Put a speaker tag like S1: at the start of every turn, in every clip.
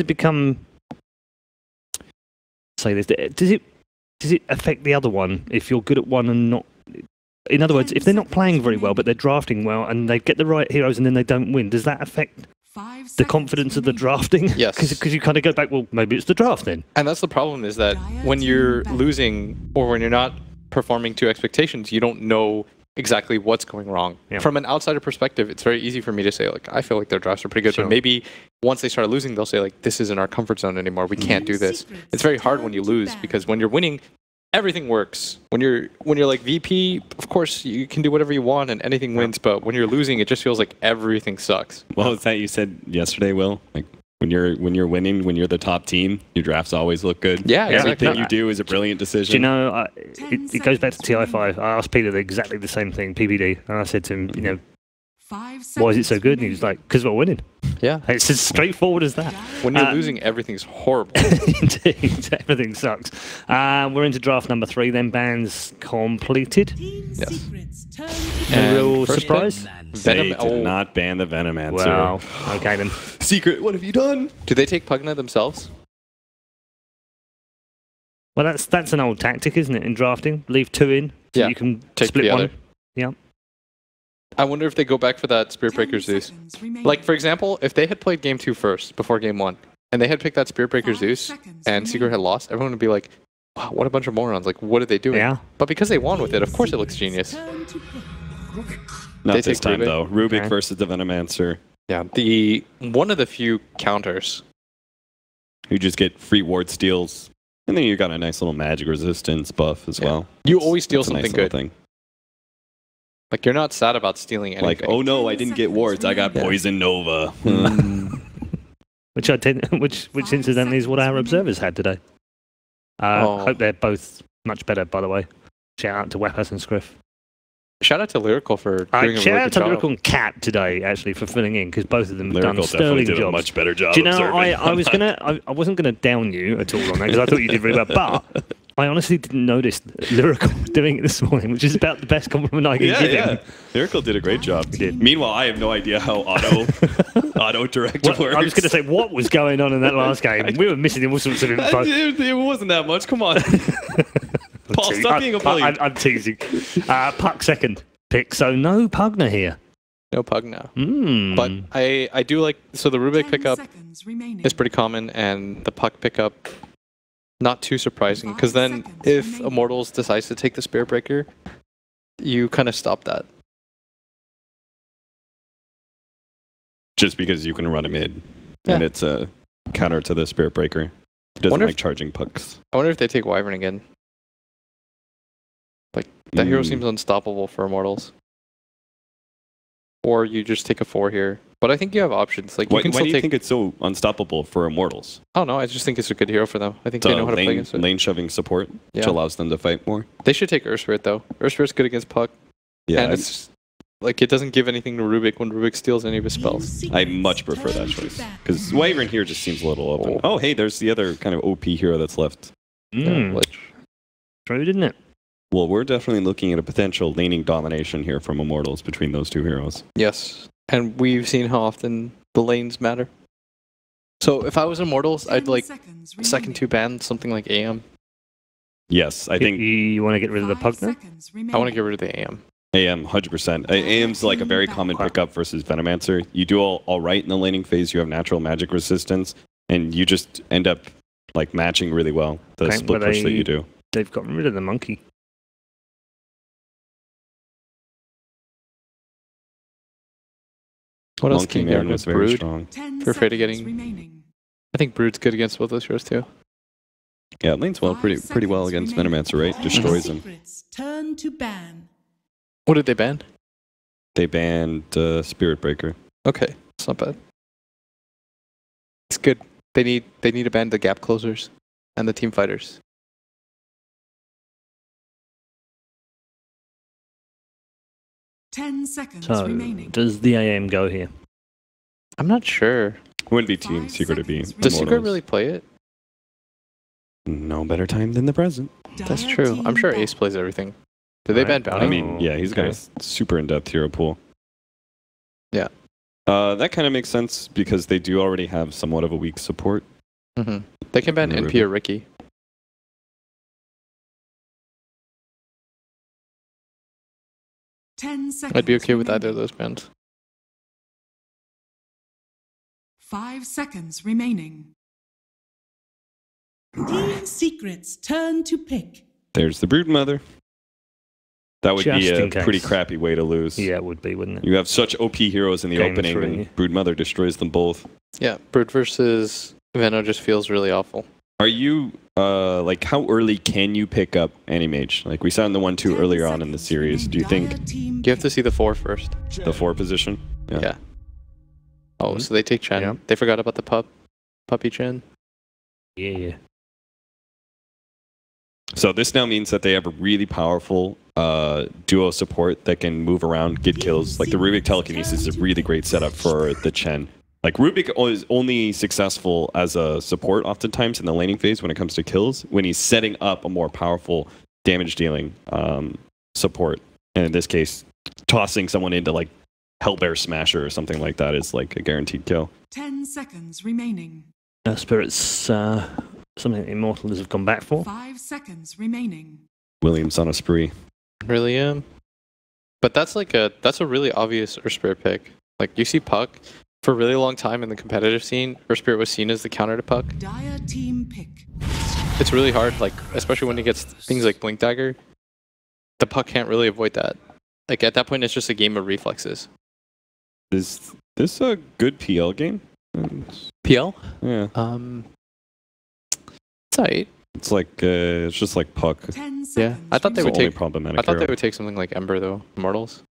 S1: it become? Say this. Does it affect the other one if you're good at one and not? In other words, if they're not playing very well but they're drafting well and they get the right heroes and then they don't win, does that affect the confidence of the drafting?
S2: Yes.
S1: Because you kind of go back, well, maybe it's the draft then.
S2: And that's the problem, is that when you're losing or when you're not performing to expectations, you don't know exactly what's going wrong.
S1: Yeah.
S2: From an outsider perspective, it's very easy for me to say, like, I feel like their drafts are pretty good,
S1: Sure.
S2: but maybe once they start losing, they'll say, like, this isn't our comfort zone anymore. We can't do this. It's very hard when you lose, because when you're winning, everything works. When you're like VP, of course you can do whatever you want and anything wins, but when you're losing, it just feels like everything sucks.
S3: Well, was that you said yesterday, Will? Like when you're winning, when you're the top team, your drafts always look good.
S2: Yeah,
S3: Everything
S2: exactly.
S3: you do is a brilliant decision.
S1: Do you know, it goes back to TI5. I asked Peter exactly the same thing, PBD, and I said to him, you know, why is it so good? And he was like, because we're winning.
S2: Yeah.
S1: It's as straightforward as that.
S2: When you're losing, everything's horrible.
S1: Indeed, everything sucks. We're into draft number 3, then bans completed.
S2: Yes.
S1: No real
S2: first
S1: surprise?
S3: They did not ban the Venomancer.
S1: Wow. Okay then.
S3: Secret, what have you done?
S2: Do they take Pugna themselves?
S1: Well, that's an old tactic, isn't it, in drafting? Leave 2 in, so
S2: Yeah,
S1: you can
S2: take
S1: split
S2: the
S1: one.
S2: other.
S1: Yeah.
S2: I wonder if they go back for that Spirit Breaker Zeus. Like, for example, if they had played game 2 first, before game 1, and they had picked that Spirit Breaker Zeus, and Secret had lost, everyone would be like, wow, what a bunch of morons. Like, what are they doing?
S1: Yeah.
S2: But because they won with it, of course it looks genius.
S3: Not
S2: They
S3: this
S2: take
S3: time,
S2: Rubik.
S3: though. Rubik
S1: Okay.
S3: versus the Venomancer,
S2: Yeah. One of the few counters.
S3: who just get free ward steals. And then you got a nice little magic resistance buff as
S2: Yeah.
S3: well.
S2: You always steal
S3: That's a nice
S2: something
S3: little
S2: good.
S3: thing.
S2: Like, you're not sad about stealing anything.
S3: Like, oh no, I didn't get wards. I got
S2: Yeah.
S3: Poison Nova.
S1: Which incidentally is what our observers had today. Hope they're both much better, by the way. Shout out to Wepas and Scriff.
S2: Shout out to Lyrical for doing a
S1: Shout
S2: really
S1: out
S2: good
S1: to
S2: job.
S1: Lyrical and Cat today, actually, for filling in, because both of them have
S3: Lyrical
S1: done
S3: definitely
S1: sterling
S3: did a
S1: jobs.
S3: much better job.
S1: Do you know,
S3: observing
S1: I was
S3: on
S1: gonna, I wasn't gonna down you at all on that because I thought you did really well, but I honestly didn't notice Lyrical doing it this morning, which is about the best compliment I can give him.
S3: Lyrical did a great job.
S1: He did.
S3: Meanwhile, I have no idea how auto direct works.
S1: I was going to say, what was going on in that last game? We were missing all sorts of info.
S3: It wasn't that much. Come on. Paul, stop being a bully.
S1: I'm teasing. Puck second pick, so no Pugna here.
S2: No Pugna.
S1: Mm.
S2: But I do like, so the Rubik pickup is pretty common, and the Puck pickup, not too surprising, because then if Immortals decides to take the Spirit Breaker, you kind of stop that.
S3: Just because you can run a mid,
S2: Yeah.
S3: and it's a counter to the Spirit Breaker. It doesn't
S2: Wonder
S3: like
S2: if-
S3: charging pucks.
S2: I wonder if they take Wyvern again. Like, that hero seems unstoppable for Immortals. Or you just take a 4 here. But I think you have options. Like, you
S3: Why
S2: can
S3: do
S2: still
S3: you
S2: take...
S3: think it's so unstoppable for Immortals?
S2: I don't know, I just think it's a good hero for them. I think
S3: It's
S2: they know how to play
S3: lane,
S2: against it.
S3: lane shoving support, which
S2: Yeah.
S3: allows them to fight more.
S2: They should take Urspirit, though. Urspirit's good against Puck.
S3: Yeah,
S2: And it's... Like, it doesn't give anything to Rubik when Rubik steals any of his spells.
S3: I much prefer that choice. Because Wyvern here just seems a little open. Oh, hey, there's the other kind of OP hero that's left.
S2: Which...
S1: True, didn't it?
S3: Well, we're definitely looking at a potential laning domination here from Immortals between those two heroes.
S2: Yes. And we've seen how often the lanes matter. So if I was Immortals, I'd like second 2 ban something like AM.
S3: Yes, I think
S1: You want to get rid of the Pugna?
S2: I want to get rid of the AM.
S3: AM, 100%. AM's like a very common pickup versus Venomancer. You do all right in the laning phase. You have natural magic resistance, and you just end up like matching really well the
S1: Okay,
S3: split
S1: but
S3: push that you do.
S1: They've gotten rid of the monkey.
S2: What else
S3: Monkey
S2: can you get
S3: Man was
S2: with
S3: very
S2: Brood?
S3: strong.
S2: We're afraid of getting... I think Brood's good against both those heroes too.
S3: Yeah, it lanes well, pretty well against Venomancer, right? Destroys him.
S4: Turn to ban.
S2: What did they ban?
S3: They banned Spirit Breaker.
S2: Okay, it's not bad. It's good. They need to ban the gap closers and the team fighters.
S1: So, does the AM go here?
S2: I'm not sure.
S3: It wouldn't be Team Secret to be.
S2: Does Secret
S3: Immortals.
S2: really play it?
S3: No better time than the present.
S2: That's true. I'm sure Ace plays everything. Did they ban
S1: Right.
S2: Bounty?
S3: I mean, yeah, he's got
S1: Okay.
S3: a super in-depth hero pool.
S2: Yeah.
S3: That kind of makes sense because they do already have somewhat of a weak support.
S2: They can ban NP or Ricky.
S4: 10 seconds.
S2: I'd be okay with either of those bans.
S4: 5 seconds remaining. Team Secret's turn to pick.
S3: There's the Broodmother. That would be
S1: Just
S3: a
S1: in case.
S3: pretty crappy way to lose.
S1: Yeah, it would be, wouldn't it?
S3: You have such OP heroes in the
S1: Game
S3: opening,
S1: 3.
S3: and Broodmother destroys them both.
S2: Yeah, Brood versus Veno just feels really awful.
S3: Are you, like, how early can you pick up Animage? Like, we saw in the 1-2 earlier on in the series. Do you think
S2: You have to see the 4 first.
S3: the 4 position?
S2: Yeah. Oh, so they take Chen.
S1: Yeah.
S2: They forgot about the puppy Chen.
S1: Yeah.
S3: So this now means that they have a really powerful duo support that can move around, get kills. Like the Rubik Telekinesis is a really great setup for the Chen. Like Rubik is only successful as a support oftentimes in the laning phase when it comes to kills, when he's setting up a more powerful damage dealing support. And in this case, tossing someone into like Hellbear Smasher or something like that is like a guaranteed kill.
S4: 10 seconds remaining.
S1: Spirits, something Immortals have gone back for.
S4: 5 seconds remaining.
S3: Williams on a spree.
S2: Really am. But that's a really obvious Spirit pick. Like you see Puck for a really long time in the competitive scene, Spirit was seen as the counter to Puck.
S4: Dire team pick.
S2: It's really hard, like especially when he gets things like Blink Dagger. The Puck can't really avoid that. Like at that point, it's just a game of reflexes.
S3: Is this a good PL game?
S2: PL?
S3: Yeah.
S2: Tight.
S3: It's like it's just like Puck.
S4: 10 seconds.
S2: Yeah, I thought they
S3: It's
S2: would
S3: the only
S2: take.
S3: problematic
S2: I thought they
S3: hero.
S2: would take something like Ember though. Immortals.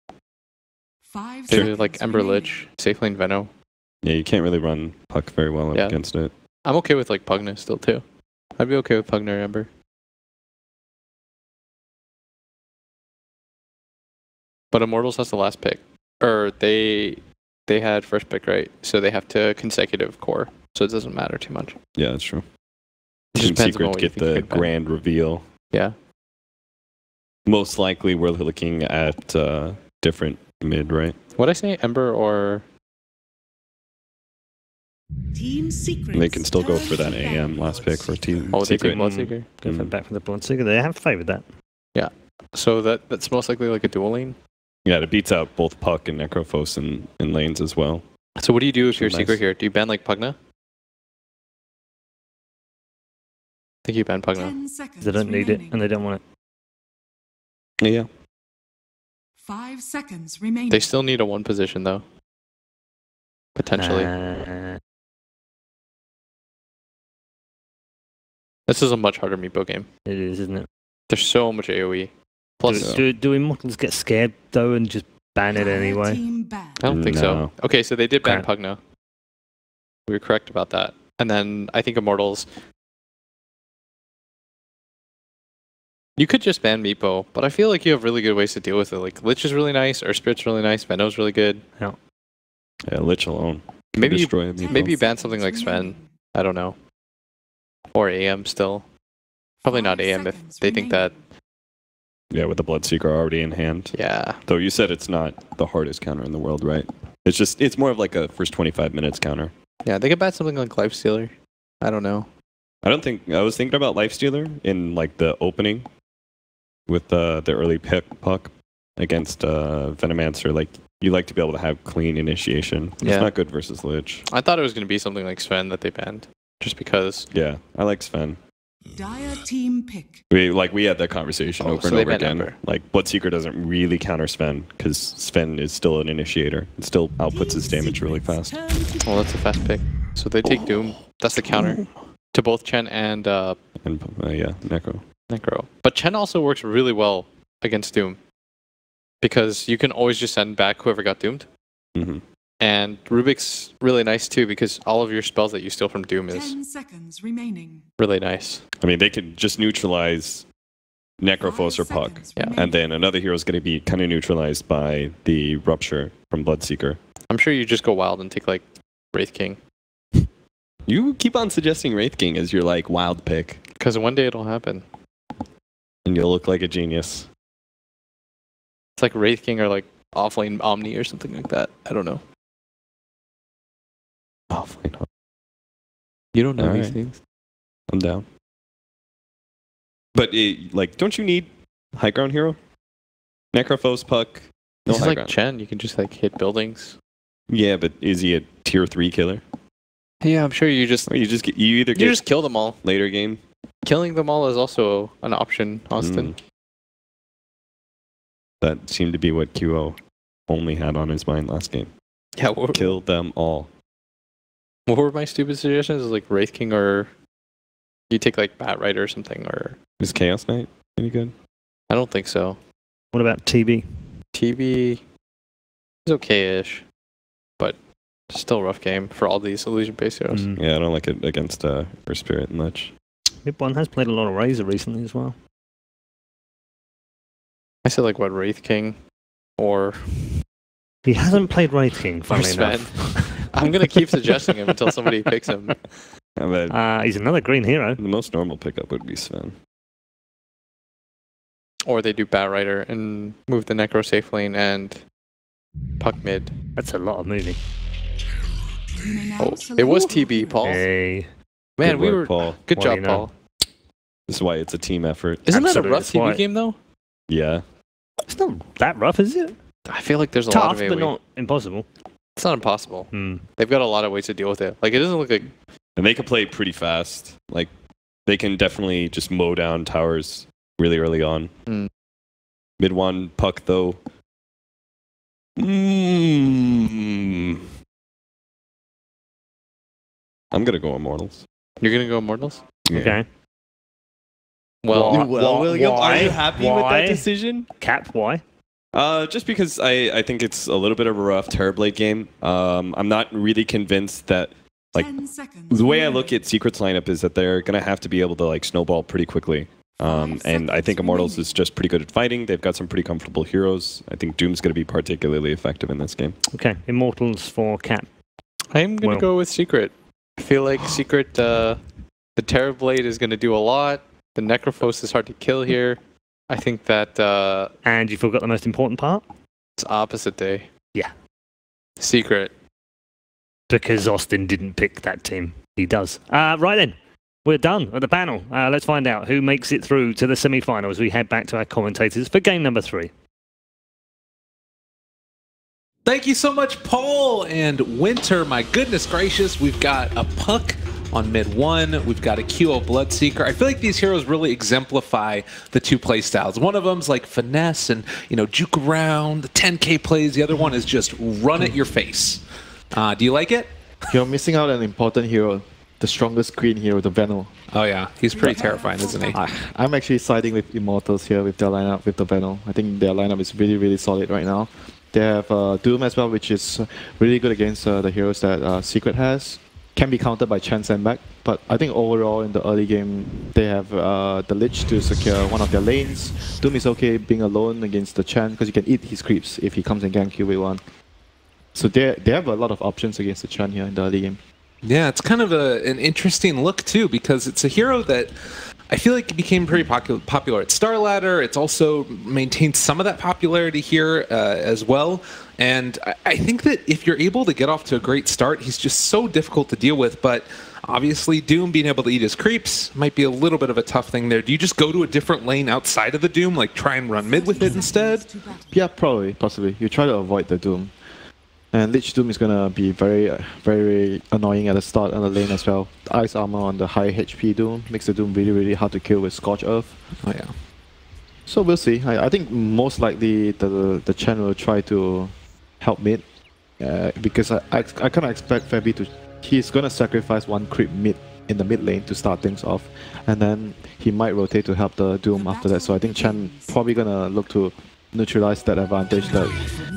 S4: 5
S2: They
S4: seconds.
S2: like Ember
S4: remaining.
S2: Lich, safe lane Veno.
S3: Yeah, you can't really run Puck very well up
S2: Yeah.
S3: against it.
S2: I'm okay with like Pugna still too. I'd be okay with Pugna or Ember. But Immortals has the last pick, or they had first pick, right? So they have to consecutive core, so it doesn't matter too much.
S3: Yeah, that's true.
S2: It just
S3: Team
S2: depends on
S3: Secret
S2: what you
S3: get
S2: think you
S3: the
S2: could ban.
S3: grand reveal.
S2: Yeah.
S3: Most likely, we're looking at different mid, right?
S2: What I say, Ember or
S4: Team Secret's
S3: They can still go
S4: turn
S3: for that
S4: to
S3: AM
S4: ban.
S3: last pick for Team
S2: oh, they
S3: Secret.
S2: take Bloodseeker.
S1: Go for back for the Bloodseeker. They have favoured that.
S2: So that's most likely like a dual lane.
S3: Yeah, it beats out both Puck and Necrophos in lanes as well.
S2: So what do you do if you're
S3: Nice.
S2: Secret here? Do you ban like Pugna? I think you ban Pugna.
S4: 10 seconds
S1: They don't need it
S4: remaining.
S1: and they don't want
S3: Yeah.
S4: 5 seconds remaining.
S2: They still need a 1 position though.
S1: it.
S2: Potentially. This is a much harder meepo game.
S1: It is, isn't it?
S2: There's so much AoE. Plus,
S1: Do Immortals get scared though and just ban it
S4: Dire
S1: anyway?
S4: team ban.
S2: I don't think so.
S3: No.
S2: Okay, so they did ban
S1: Okay.
S2: Pugna. We were correct about that. And then I think Immortals. You could just ban Meepo, but I feel like you have really good ways to deal with it. Like Lich is really nice, or Spirit's really nice, Veno's really good.
S3: Yeah, Lich alone. can
S2: Maybe you-
S3: destroy me.
S2: Maybe you ban something like Sven. I don't know. Or AM still. Probably not
S4: 5
S2: AM if
S4: seconds
S2: they think that.
S4: remaining.
S3: Yeah, with the Bloodseeker already in hand.
S2: Yeah.
S3: Though you said it's not the hardest counter in the world, right? It's more of like a first 25 minutes counter.
S2: Yeah, they could ban something like Lifestealer. I don't know.
S3: I was thinking about Lifestealer in like the opening with the early pick Puck against Venomancer. Like you like to be able to have clean initiation.
S2: Yeah.
S3: It's not good versus Lich.
S2: I thought it was going to be something like Sven that they banned. Just because.
S3: Yeah, I like Sven.
S4: Dire team pick.
S3: We had that conversation
S2: Oh,
S3: over
S2: so
S3: and
S2: they
S3: over
S2: banned
S3: again.
S2: Ember.
S3: Like Bloodseeker doesn't really counter Sven because Sven is still an initiator. It still outputs his
S4: Team
S3: damage really
S4: Secret's
S3: fast.
S4: turn to
S2: Well, that's a fast pick. So they take Doom. That's the counter to both Chen and
S3: And yeah, Necro.
S2: Necro. But Chen also works really well against Doom. Because you can always just send back whoever got doomed.
S3: hmm
S2: And Rubik's really nice too because all of your spells that you steal from Doom is
S4: 10 seconds remaining.
S2: really nice.
S3: I mean, they could just neutralize Necrophos or
S4: 5
S3: Puck.
S4: seconds
S2: Yeah,
S4: remaining.
S3: And then another hero is going to be kind of neutralized by the Rupture from Bloodseeker.
S2: I'm sure you just go wild and take like Wraith King.
S3: You keep on suggesting Wraith King as your like wild pick,
S2: Because one day it'll happen.
S3: and you'll look like a genius.
S2: It's like Wraith King or like offlane Omni or something like that. I don't know.
S3: Oh, fine.
S2: You don't know
S3: All
S2: these
S3: right.
S2: things.
S3: I'm down. But like, don't you need high ground hero? Necrophos puck. No
S2: This is
S3: high
S2: like
S3: ground.
S2: Chen. You can just like hit buildings.
S3: Yeah, but is he a tier 3 killer?
S2: Yeah, I'm sure you
S3: Or you either get
S2: just kill them all.
S3: later game.
S2: Killing them all is also an option, Austin.
S3: That seemed to be what QO only had on his mind last game.
S2: Yeah, what
S3: Kill them all.
S2: were my stupid suggestions? Like Wraith King, or you take like Bat Rider or something, or
S3: Is Chaos Knight any good?
S2: I don't think so.
S1: What about TB?
S2: TB is okay-ish, but still a rough game for all these illusion-based heroes.
S1: Mm.
S3: Yeah, I don't like it against Earth Spirit much.
S1: Mid1 has played a lot of Razor recently as well.
S2: I said like what, Wraith King or
S1: He hasn't played Wraith King, funnily
S2: Sven.
S1: enough.
S2: I'm gonna keep suggesting him until somebody picks him.
S3: Yeah, but
S1: He's another green hero.
S3: the most normal pickup would be Sven.
S2: Or they do Bat Rider and move the Necro safe lane and puck mid.
S1: That's a lot of moving.
S4: You may now
S2: Oh, it
S4: select
S2: was
S4: your
S2: TB, Paul.
S1: Hey.
S2: Man,
S3: Good
S2: we
S3: work,
S2: were
S3: Paul.
S2: good
S1: What do
S2: job,
S1: you know?
S2: Paul.
S3: This is why it's a team effort.
S2: Isn't that a
S1: Absolutely,
S2: rough
S1: that's
S2: TB
S1: why.
S2: game though?
S3: Yeah.
S1: It's not that rough, is it?
S2: I feel like there's a lot
S1: Tough,
S2: of
S1: but
S2: AoE.
S1: not impossible.
S2: It's not impossible.
S1: Hmm.
S2: They've got a lot of ways to deal with it. Like it doesn't look like
S3: And they can play pretty fast. Like, they can definitely just mow down towers really early on.
S2: Mm.
S3: Mid one puck, though. I'm going to go Immortals.
S2: you're gonna go Immortals.
S3: Yeah.
S1: Okay.
S2: Well,
S3: William,
S1: why?
S3: are you happy with
S1: Why?
S3: that decision?
S1: Cap, why?
S3: Just because I think it's a little bit of a rough Terrorblade game. I'm not really convinced that, like,
S4: 10 seconds.
S3: the way I look at Secret's lineup is that they're going to have to be able to, like, snowball pretty quickly. And I think Immortals is just pretty good at fighting. They've got some pretty comfortable heroes. I think Doom's going to be particularly effective in this game.
S1: Okay. Immortals for Cap.
S2: I'm gonna
S1: Well.
S2: go with Secret. I feel like Secret, the Terrorblade is gonna do a lot. The Necrophos is hard to kill here. I think that
S1: And you forgot the most important part?
S2: it's opposite day.
S1: Yeah.
S2: Secret.
S1: Because Austin didn't pick that team. He does. Right then. We're done at the panel. Let's find out who makes it through to the semi-finals. We head back to our commentators for game number 3.
S5: Thank you so much, Paul and Winter. My goodness gracious, we've got a puck on mid 1. We've got a QO Bloodseeker. I feel like these heroes really exemplify the two play styles. One of them's like finesse and, you know, juke around, the 10K plays. The other one is just run at your face. Do you like it?
S6: You're missing out an important hero, the strongest green hero, the Venal.
S5: Oh yeah, he's pretty terrifying, isn't he?
S6: I'm actually siding with Immortals here with their lineup, with the Venal. I think their lineup is really, really solid right now. They have Doom as well, which is really good against the heroes that Secret has. Can be countered by Chen Sandbag, but I think overall in the early game, they have the Lich to secure one of their lanes. Doom is okay being alone against the Chen because you can eat his creeps if he comes and gank you with one. So they have a lot of options against the Chen here in the early game.
S5: Yeah, it's kind of an interesting look too, because it's a hero that I feel like became pretty popular at Starladder. It's also maintained some of that popularity here as well. And I think that if you're able to get off to a great start, he's just so difficult to deal with. But obviously, Doom being able to eat his creeps might be a little bit of a tough thing there. Do you just go to a different lane outside of the Doom, like try and run mid with it instead?
S6: Yeah, probably, possibly. You try to avoid the Doom. And Lich Doom is going to be very, very annoying at the start on the lane as well. The Ice Armor on the high HP Doom makes the Doom really, really hard to kill with Scorch Earth.
S5: Oh yeah.
S6: So we'll see. I think most likely the Chen will try to help mid. Because I kind of expect Fabi to... He's going to sacrifice one creep mid in the mid lane to start things off. And then he might rotate to help the Doom after that. So I think Chen probably going to look to neutralize that advantage that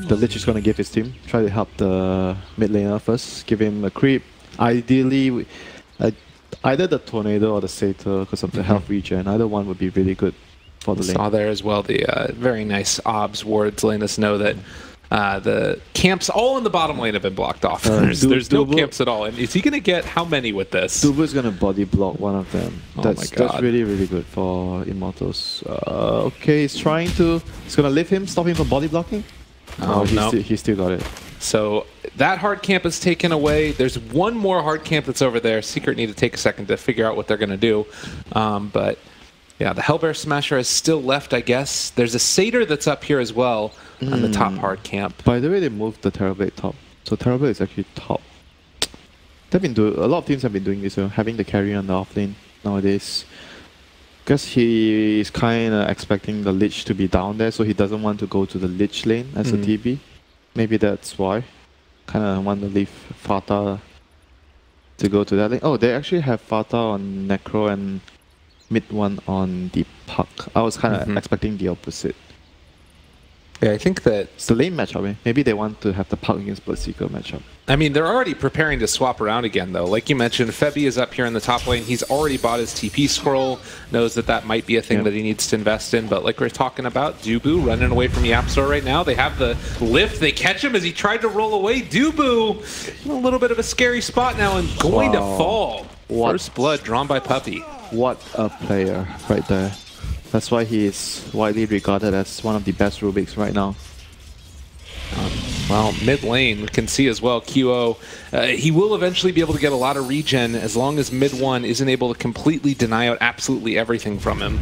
S6: the Lich is going to give his team. Try to help the mid laner first, give him a creep. Ideally, either the Tornado or the Satyr because of the health regen. Either one would be really good for the lane.
S5: Saw there as well the very nice OBS words letting us know that the camps all in the bottom lane have been blocked off. There's no camps at all. And is he going to get how many with this?
S6: Dubu is going to body block one of them.
S5: Oh
S6: That's
S5: my God.
S6: that's really, really good for Immortals. Okay, he's trying to... He's going to leave him, stop him from body blocking.
S5: Oh, no.
S6: He still got it.
S5: So that hard camp is taken away. There's one more hard camp that's over there. Secret need to take a second to figure out what they're going to do. But yeah, the Hellbear Smasher is still left, I guess. There's a Satyr that's up here as well on the top hard camp.
S6: By the way, they moved the Terrorblade top. So Terrorblade is actually top. A lot of teams have been doing this, having the carry on the offlane nowadays. Because he is kind of expecting the Lich to be down there, so he doesn't want to go to the Lich lane as a TB. Maybe that's why. Kind of want to leave Fata to go to that lane. Oh, they actually have Fata on Necro and mid one on the Puck. I was kind of expecting the opposite.
S5: Yeah, I think that
S6: It's the lane matchup, eh? Maybe they want to have the Puck against Bloodseeker matchup.
S5: I mean, they're already preparing to swap around again, though. Like you mentioned, Febby is up here in the top lane. He's already bought his TP scroll, knows that that might be a thing that he needs to invest in. But like we're talking about, Dubu running away from Yapzor right now. They have the lift. They catch him as he tried to roll away. Dubu in a little bit of a scary spot now and going to fall. First blood drawn by Puppy.
S6: What a player right there. That's why he is widely regarded as one of the best Rubiks right now.
S5: Well, mid lane, we can see as well, QO, he will eventually be able to get a lot of regen as long as mid one isn't able to completely deny out absolutely everything from him.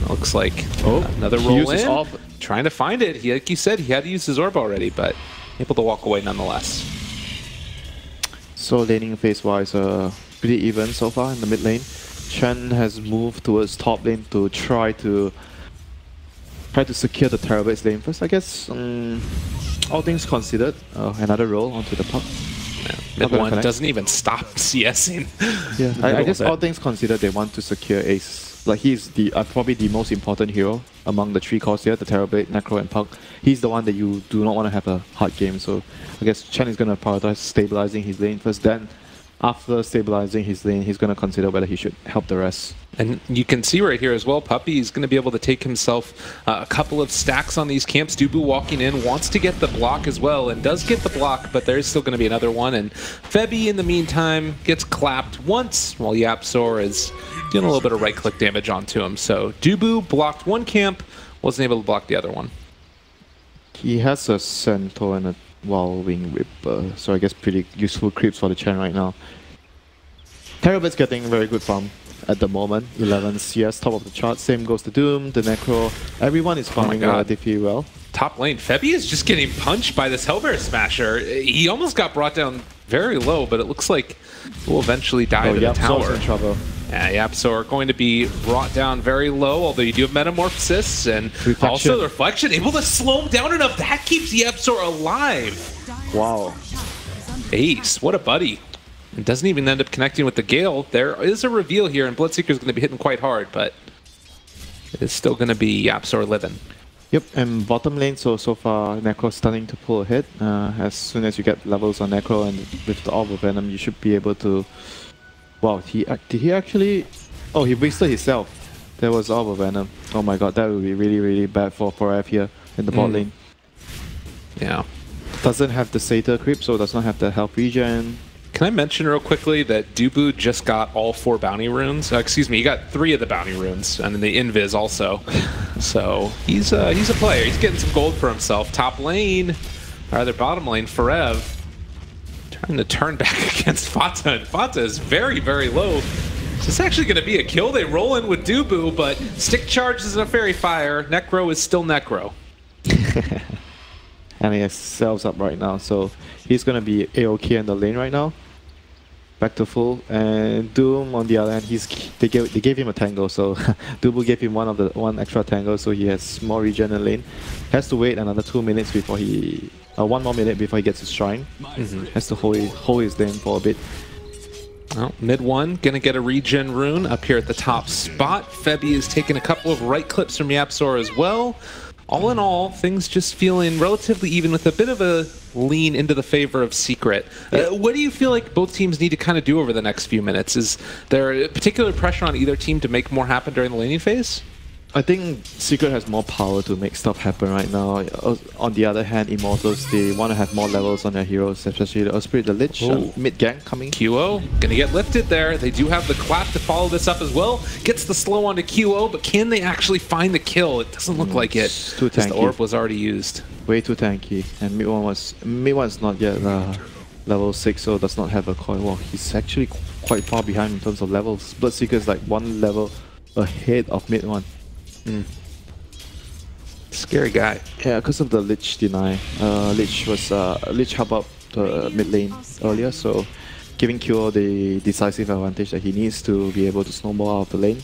S5: It looks like another roll in, trying to find it. He, like you said, he had to use his orb already, but able to walk away nonetheless.
S6: So laning phase-wise, pretty even so far in the mid lane. Chen has moved towards top lane to try to secure the Terrorblade's lane first. I guess all things considered, another roll onto the Puck.
S5: Mid one doesn't even stop CSing.
S6: Yeah, I guess all things considered, they want to secure Ace. Like he's the probably the most important hero among the three cores here, the Terrorblade, Necro, and Puck. He's the one that you do not want to have a hard game. So I guess Chen is going to prioritize stabilizing his lane first. Then after stabilizing his lane, he's going to consider whether he should help the rest.
S5: And you can see right here as well, Puppy is going to be able to take himself a couple of stacks on these camps. Dubu walking in, wants to get the block as well, and does get the block, but there's still going to be another one. And Febby, in the meantime, gets clapped once, while Yapzor is doing a little bit of right-click damage onto him. So Dubu blocked one camp, wasn't able to block the other one.
S6: He has a Centaur and a Wing Whip, so I guess pretty useful creeps for the Chen right now. Terrorblade's getting very good farm at the moment. 11 CS, top of the chart. Same goes to Doom, the Necro. Everyone is farming relatively well.
S5: Top lane, Febby is just getting punched by this Hellbear Smasher. He almost got brought down very low, but it looks like he'll eventually die to the tower.
S6: In trouble.
S5: Yeah, Yapzor going to be brought down very low, although you do have Metamorphosis, and also the Reflection, able to slow him down enough. That keeps Yapzor alive.
S6: Wow.
S5: Ace, what a buddy. It doesn't even end up connecting with the Gale. There is a reveal here, and Bloodseeker's going to be hitting quite hard, but it's still going to be Yapzor living.
S6: Yep, and bottom lane, so far Necro's starting to pull ahead. As soon as you get levels on Necro and with the Orb of Venom, you should be able to... Wow, did he actually... Oh, he wasted himself. There was Orb of Venom. Oh my god, that would be really, really bad for F here in the bot lane.
S5: Yeah.
S6: Doesn't have the Satyr creep, so does not have the health regen.
S5: Can I mention real quickly that Dubu just got all 4 bounty runes? Excuse me, he got 3 of the bounty runes, and then the Invis also. So he's a player. He's getting some gold for himself. Top lane, or rather bottom lane, Forev, trying to turn back against Fata, and Fata is very, very low. Is this actually going to be a kill? They roll in with Dubu, but stick charges in a fairy fire. Necro is still Necro.
S6: And he has selves up right now, so he's going to be A-OK in the lane right now. Back to full, and Doom on the other hand, they gave him a tango, so Dubu gave him one extra tango, so he has more regen in lane. Has to wait another 2 minutes before he, 1 more minute before he gets his shrine. Has to hold his lane for a bit.
S5: Well, mid one, gonna get a regen rune up here at the top spot. Febby is taking a couple of right clips from Yapzor as well. All in all, things just feeling relatively even with a bit of a lean into the favor of Secret. What do you feel like both teams need to kind of do over the next few minutes? Is there particular pressure on either team to make more happen during the laning phase?
S6: I think Secret has more power to make stuff happen right now. On the other hand, Immortals, they want to have more levels on their heroes, especially the Osprey, the Lich, mid-gang coming.
S5: QO gonna get lifted there. They do have the clap to follow this up as well. Gets the slow onto QO, but can they actually find the kill? It doesn't look like it.
S6: Too tanky.
S5: The orb was already used.
S6: Way too tanky, and mid one's not yet level 6, so does not have a coil. Well, he's actually quite far behind in terms of levels. Bloodseeker is like 1 level ahead of mid one.
S5: Scary guy.
S6: Yeah, because of the Lich deny. Lich helped out the mid lane earlier, so giving Kyo the decisive advantage that he needs to be able to snowball out of the lane.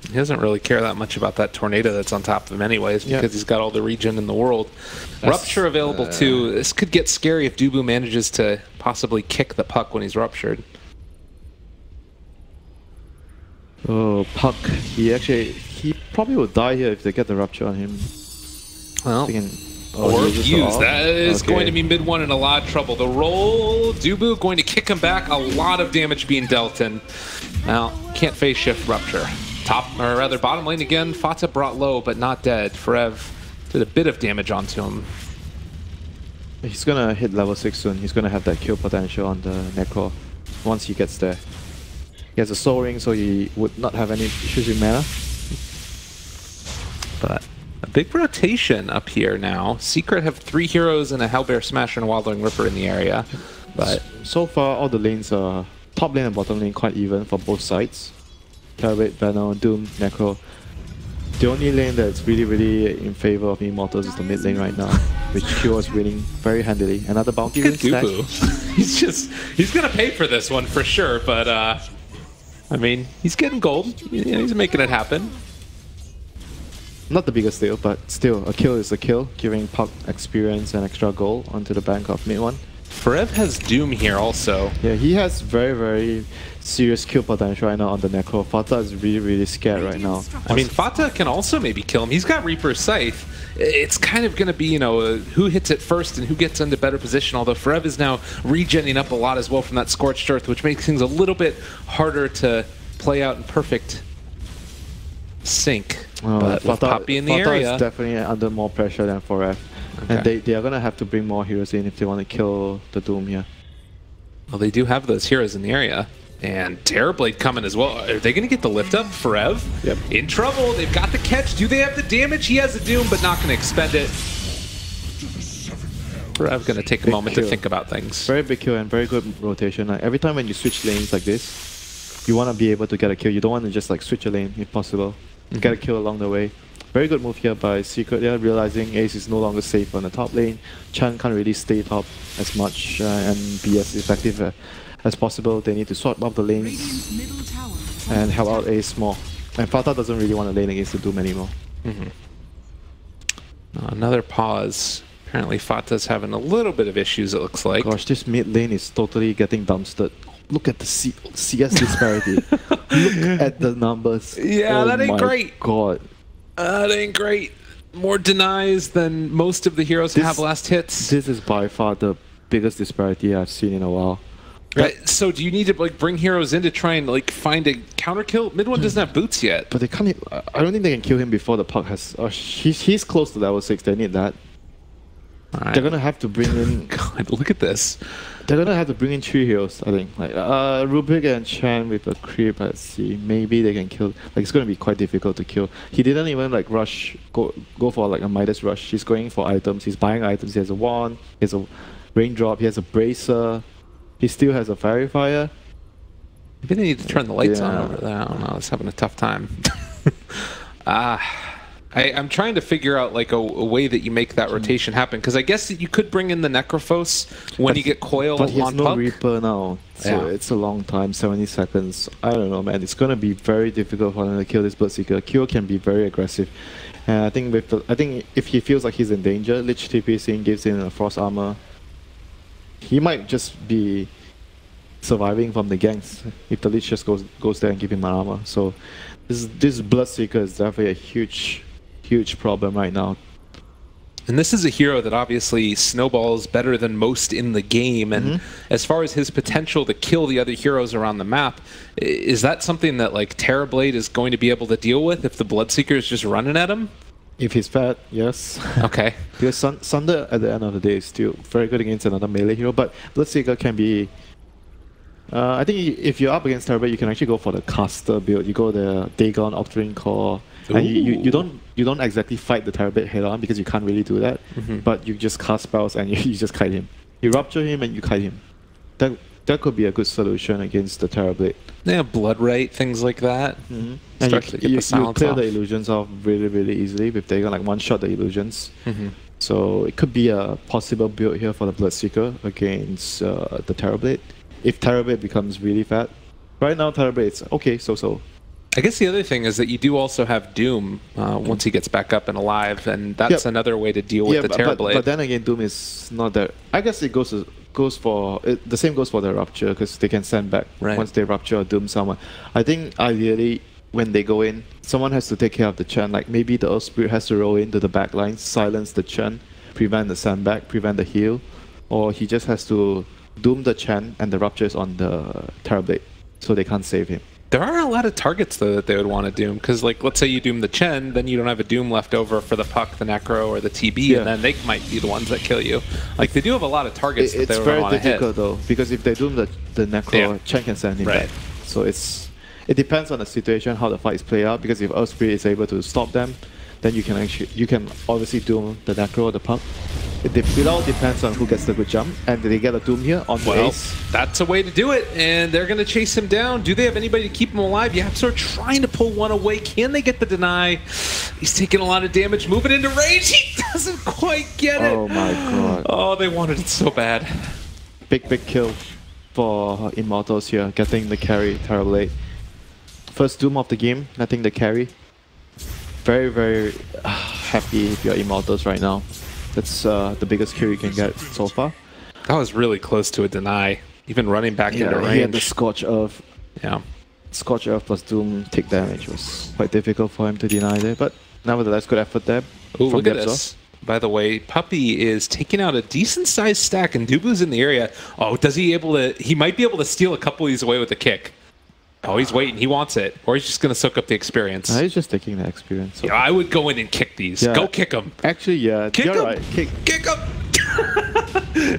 S5: He doesn't really care that much about that tornado that's on top of him anyways, because he's got all the regen in the world. Rupture available too. This could get scary if Dubu manages to possibly kick the puck when he's ruptured.
S6: Oh, Puck. He probably will die here if they get the rupture on him.
S5: Well, or Fuse. That is going to be mid one in a lot of trouble. The roll, Dubu going to kick him back. A lot of damage being dealt in. Now, can't phase shift rupture. Top, or rather bottom lane again. Fata brought low, but not dead. Forev did a bit of damage onto him.
S6: He's gonna hit level 6 soon. He's gonna have that kill potential on the Necro once he gets there. He has a soul ring, so he would not have any issues with mana.
S5: But a big rotation up here now. Secret have 3 heroes and a Hellbear Smasher and a Wildling Ripper in the area. But
S6: so far, all the lanes are top lane and bottom lane quite even for both sides. Terrorblade, Venom, Doom, Necro. The only lane that's really in favor of Immortals is the mid lane right now, which Q is winning very handily. Another bounty ring
S5: stash. he's gonna pay for this one for sure, but I mean, he's getting gold. He's making it happen.
S6: Not the biggest deal, but still, a kill is a kill, giving Puck experience and extra gold onto the bank of mid one.
S5: Forev has Doom here also.
S6: Yeah, he has very serious kill potential right now on the Necro. Fata is really scared right now.
S5: I mean, Fata can also maybe kill him. He's got Reaper's Scythe. It's kind of going to be, you know, who hits it first and who gets into better position, although Forev is now regenning up a lot as well from that Scorched Earth, which makes things a little bit harder to play out in perfect sync. But with Poppy in the area,
S6: is definitely under more pressure than Forev. Okay. And they are going to have to bring more heroes in if they want to kill the Doom here.
S5: Well, they do have those heroes in the area. And Terrorblade coming as well. Are they going to get the lift up? Forev?
S6: Yep.
S5: In trouble. They've got the catch. Do they have the damage? He has the Doom, but not going to expend it. Forev going to take a moment to think about things.
S6: Very big kill and very good rotation. Like, every time when you switch lanes like this, you want to be able to get a kill. You don't want to just like switch a lane if possible. Get a kill along the way. Very good move here by Secret. They're realizing Ace is no longer safe on the top lane. Chan can't really stay top as much and be as effective as possible. They need to swap up the lanes and help out Ace more. And Fata doesn't really want to lane against the Doom anymore.
S5: Another pause. Apparently Fata's having a little bit of issues, it looks like.
S6: Gosh, this mid lane is totally getting dumpstered. Look at the CS disparity. Look at the numbers.
S5: Yeah, that ain't great.
S6: God.
S5: That ain't great. More denies than most of the heroes have last hits.
S6: This is by far the biggest disparity I've seen in a while.
S5: Right. So do you need to like bring heroes in to try and like find a counter kill? Mid one doesn't have boots yet.
S6: But they can't. I don't think they can kill him before the Puck has. He's close to level 6. They need that.
S5: Right.
S6: They're gonna have to bring in.
S5: God, look at this.
S6: They're gonna have to bring in 3 heroes, I think. Like Rubik and Chan with a creep. Let's see. Maybe they can kill. Like it's gonna be quite difficult to kill. He didn't even like rush. Go for like a Midas rush. He's going for items. He's buying items. He has a wand. He has a raindrop. He has a bracer. He still has a fairy fire.
S5: Maybe they need to turn the lights on over there. I don't know. It's having a tough time. I'm trying to figure out like a way that you make that rotation happen, because I guess that you could bring in the Necrophos when you get coil on Puck.
S6: But he has no Reaper now, so it's a long time, 70 seconds. I don't know, man. It's gonna be very difficult for him to kill this Bloodseeker. Kyo can be very aggressive, and I think if he feels like he's in danger, Lich TPs in, gives him a Frost Armor. He might just be surviving from the ganks if the Lich just goes there and give him an armor. So this Bloodseeker is definitely a huge problem right now.
S5: And this is a hero that obviously snowballs better than most in the game, and as far as his potential to kill the other heroes around the map, is that something that like Terrorblade is going to be able to deal with if the Bloodseeker is just running at him?
S6: If he's fat, yes.
S5: Okay.
S6: Because Sunder at the end of the day is still very good against another melee hero, but Bloodseeker can be... I think if you're up against Terrorblade, you can actually go for the caster build. You go the Dagon Octarine Core, and you don't exactly fight the Terrorblade head on because you can't really do that. But you just cast spells and you just kite him. You rupture him and you kite him. That could be a good solution against the Terrorblade.
S5: Yeah, blood rate, things like that.
S6: And
S5: Start to get the
S6: you
S5: silence
S6: clear
S5: off.
S6: the illusions off really, really easily if they can like one-shot the illusions.
S5: Mm-hmm.
S6: So it could be a possible build here for the Bloodseeker against the Terrorblade. If Terrorblade becomes really fat. Right now, Terrorblade's okay, so.
S5: I guess the other thing is that you do also have Doom once he gets back up and alive, and that's another way to deal with the Terrorblade.
S6: But then again, Doom is not that. I guess it goes for the same goes for the Rupture because they can send back once they Rupture or Doom someone. I think ideally when they go in, someone has to take care of the Chen. Like maybe the Earth Spirit has to roll into the back line, silence the Chen, prevent the sandbag, prevent the heal, or he just has to Doom the Chen and the Rupture is on the Terrorblade, so they can't save him.
S5: There are a lot of targets, though, that they would want to Doom. Because, like, let's say you Doom the Chen, then you don't have a Doom left over for the Puck, the Necro, or the TB, and then they might be the ones that kill you. Like, they do have a lot of targets that they would want to hit.
S6: It's very difficult, though, because if they Doom the Necro, Chen can send him back. So it depends on the situation, how the fights play out, because if Earth Spirit is able to stop them, then you can obviously Doom the Necro or the Puck. It all depends on who gets the good jump, and they get a Doom here on the Ace.
S5: That's a way to do it, and they're going to chase him down. Do they have anybody to keep him alive? Yapsor trying to pull one away. Can they get the deny? He's taking a lot of damage, moving into range. He doesn't quite get it.
S6: Oh my god.
S5: Oh, they wanted it so bad.
S6: Big kill for Immortals here, getting the carry, Terrorblade. First Doom of the game, getting the carry. Very, very happy if you're Immortals right now. That's the biggest kill you can get so far.
S5: That was really close to a deny. Even running back into range.
S6: He had the Scorch Earth.
S5: Yeah.
S6: Scorch Earth plus Doom take damage was quite difficult for him to deny there, but nevertheless, good effort there.
S5: Ooh, look at this. By the way, Puppy is taking out a decent-sized stack, and Dubu's in the area. Oh, does he able to... He might be able to steal a couple of these away with a kick. Oh, he's waiting. He wants it. Or he's just going to soak up the experience.
S6: He's just taking the experience. So.
S5: Yeah, I would go in and kick these.
S6: Yeah.
S5: Go kick them.
S6: Actually, yeah.
S5: Kick
S6: you're
S5: them.
S6: Right.
S5: Kick them.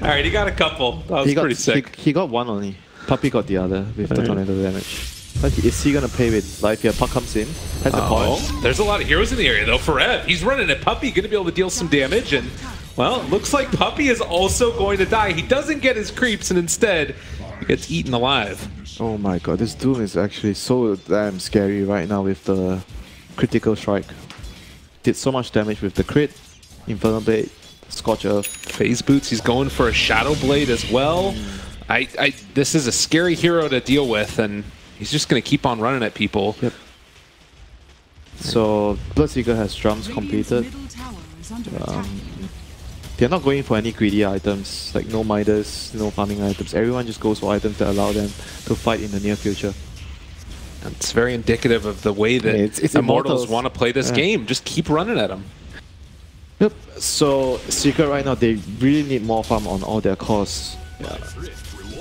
S5: All right, he got a couple. That was pretty sick.
S6: He got one only. Puppy got the other with the tornado damage. But is he going to pay with his life here? Puck comes in. Has a point.
S5: There's a lot of heroes in the area, though. Forev, he's running at Puppy. Going to be able to deal some damage. And, well, it looks like Puppy is also going to die. He doesn't get his creeps, and instead, he gets eaten alive.
S6: Oh my god, this Doom is actually so damn scary right now with the critical strike. Did so much damage with the crit, Infernal Blade, Scorch Earth.
S5: Phase Boots, he's going for a Shadow Blade as well. This is a scary hero to deal with, and he's just going to keep on running at people.
S6: Yep. So, Bloodseeker has drums completed. They're not going for any greedy items, like no Midas, no farming items. Everyone just goes for items that allow them to fight in the near future.
S5: It's very indicative of the way that
S6: it's
S5: Immortals want to play this game. Just keep running at them.
S6: Yep. So, Secret right now, they really need more farm on all their cores.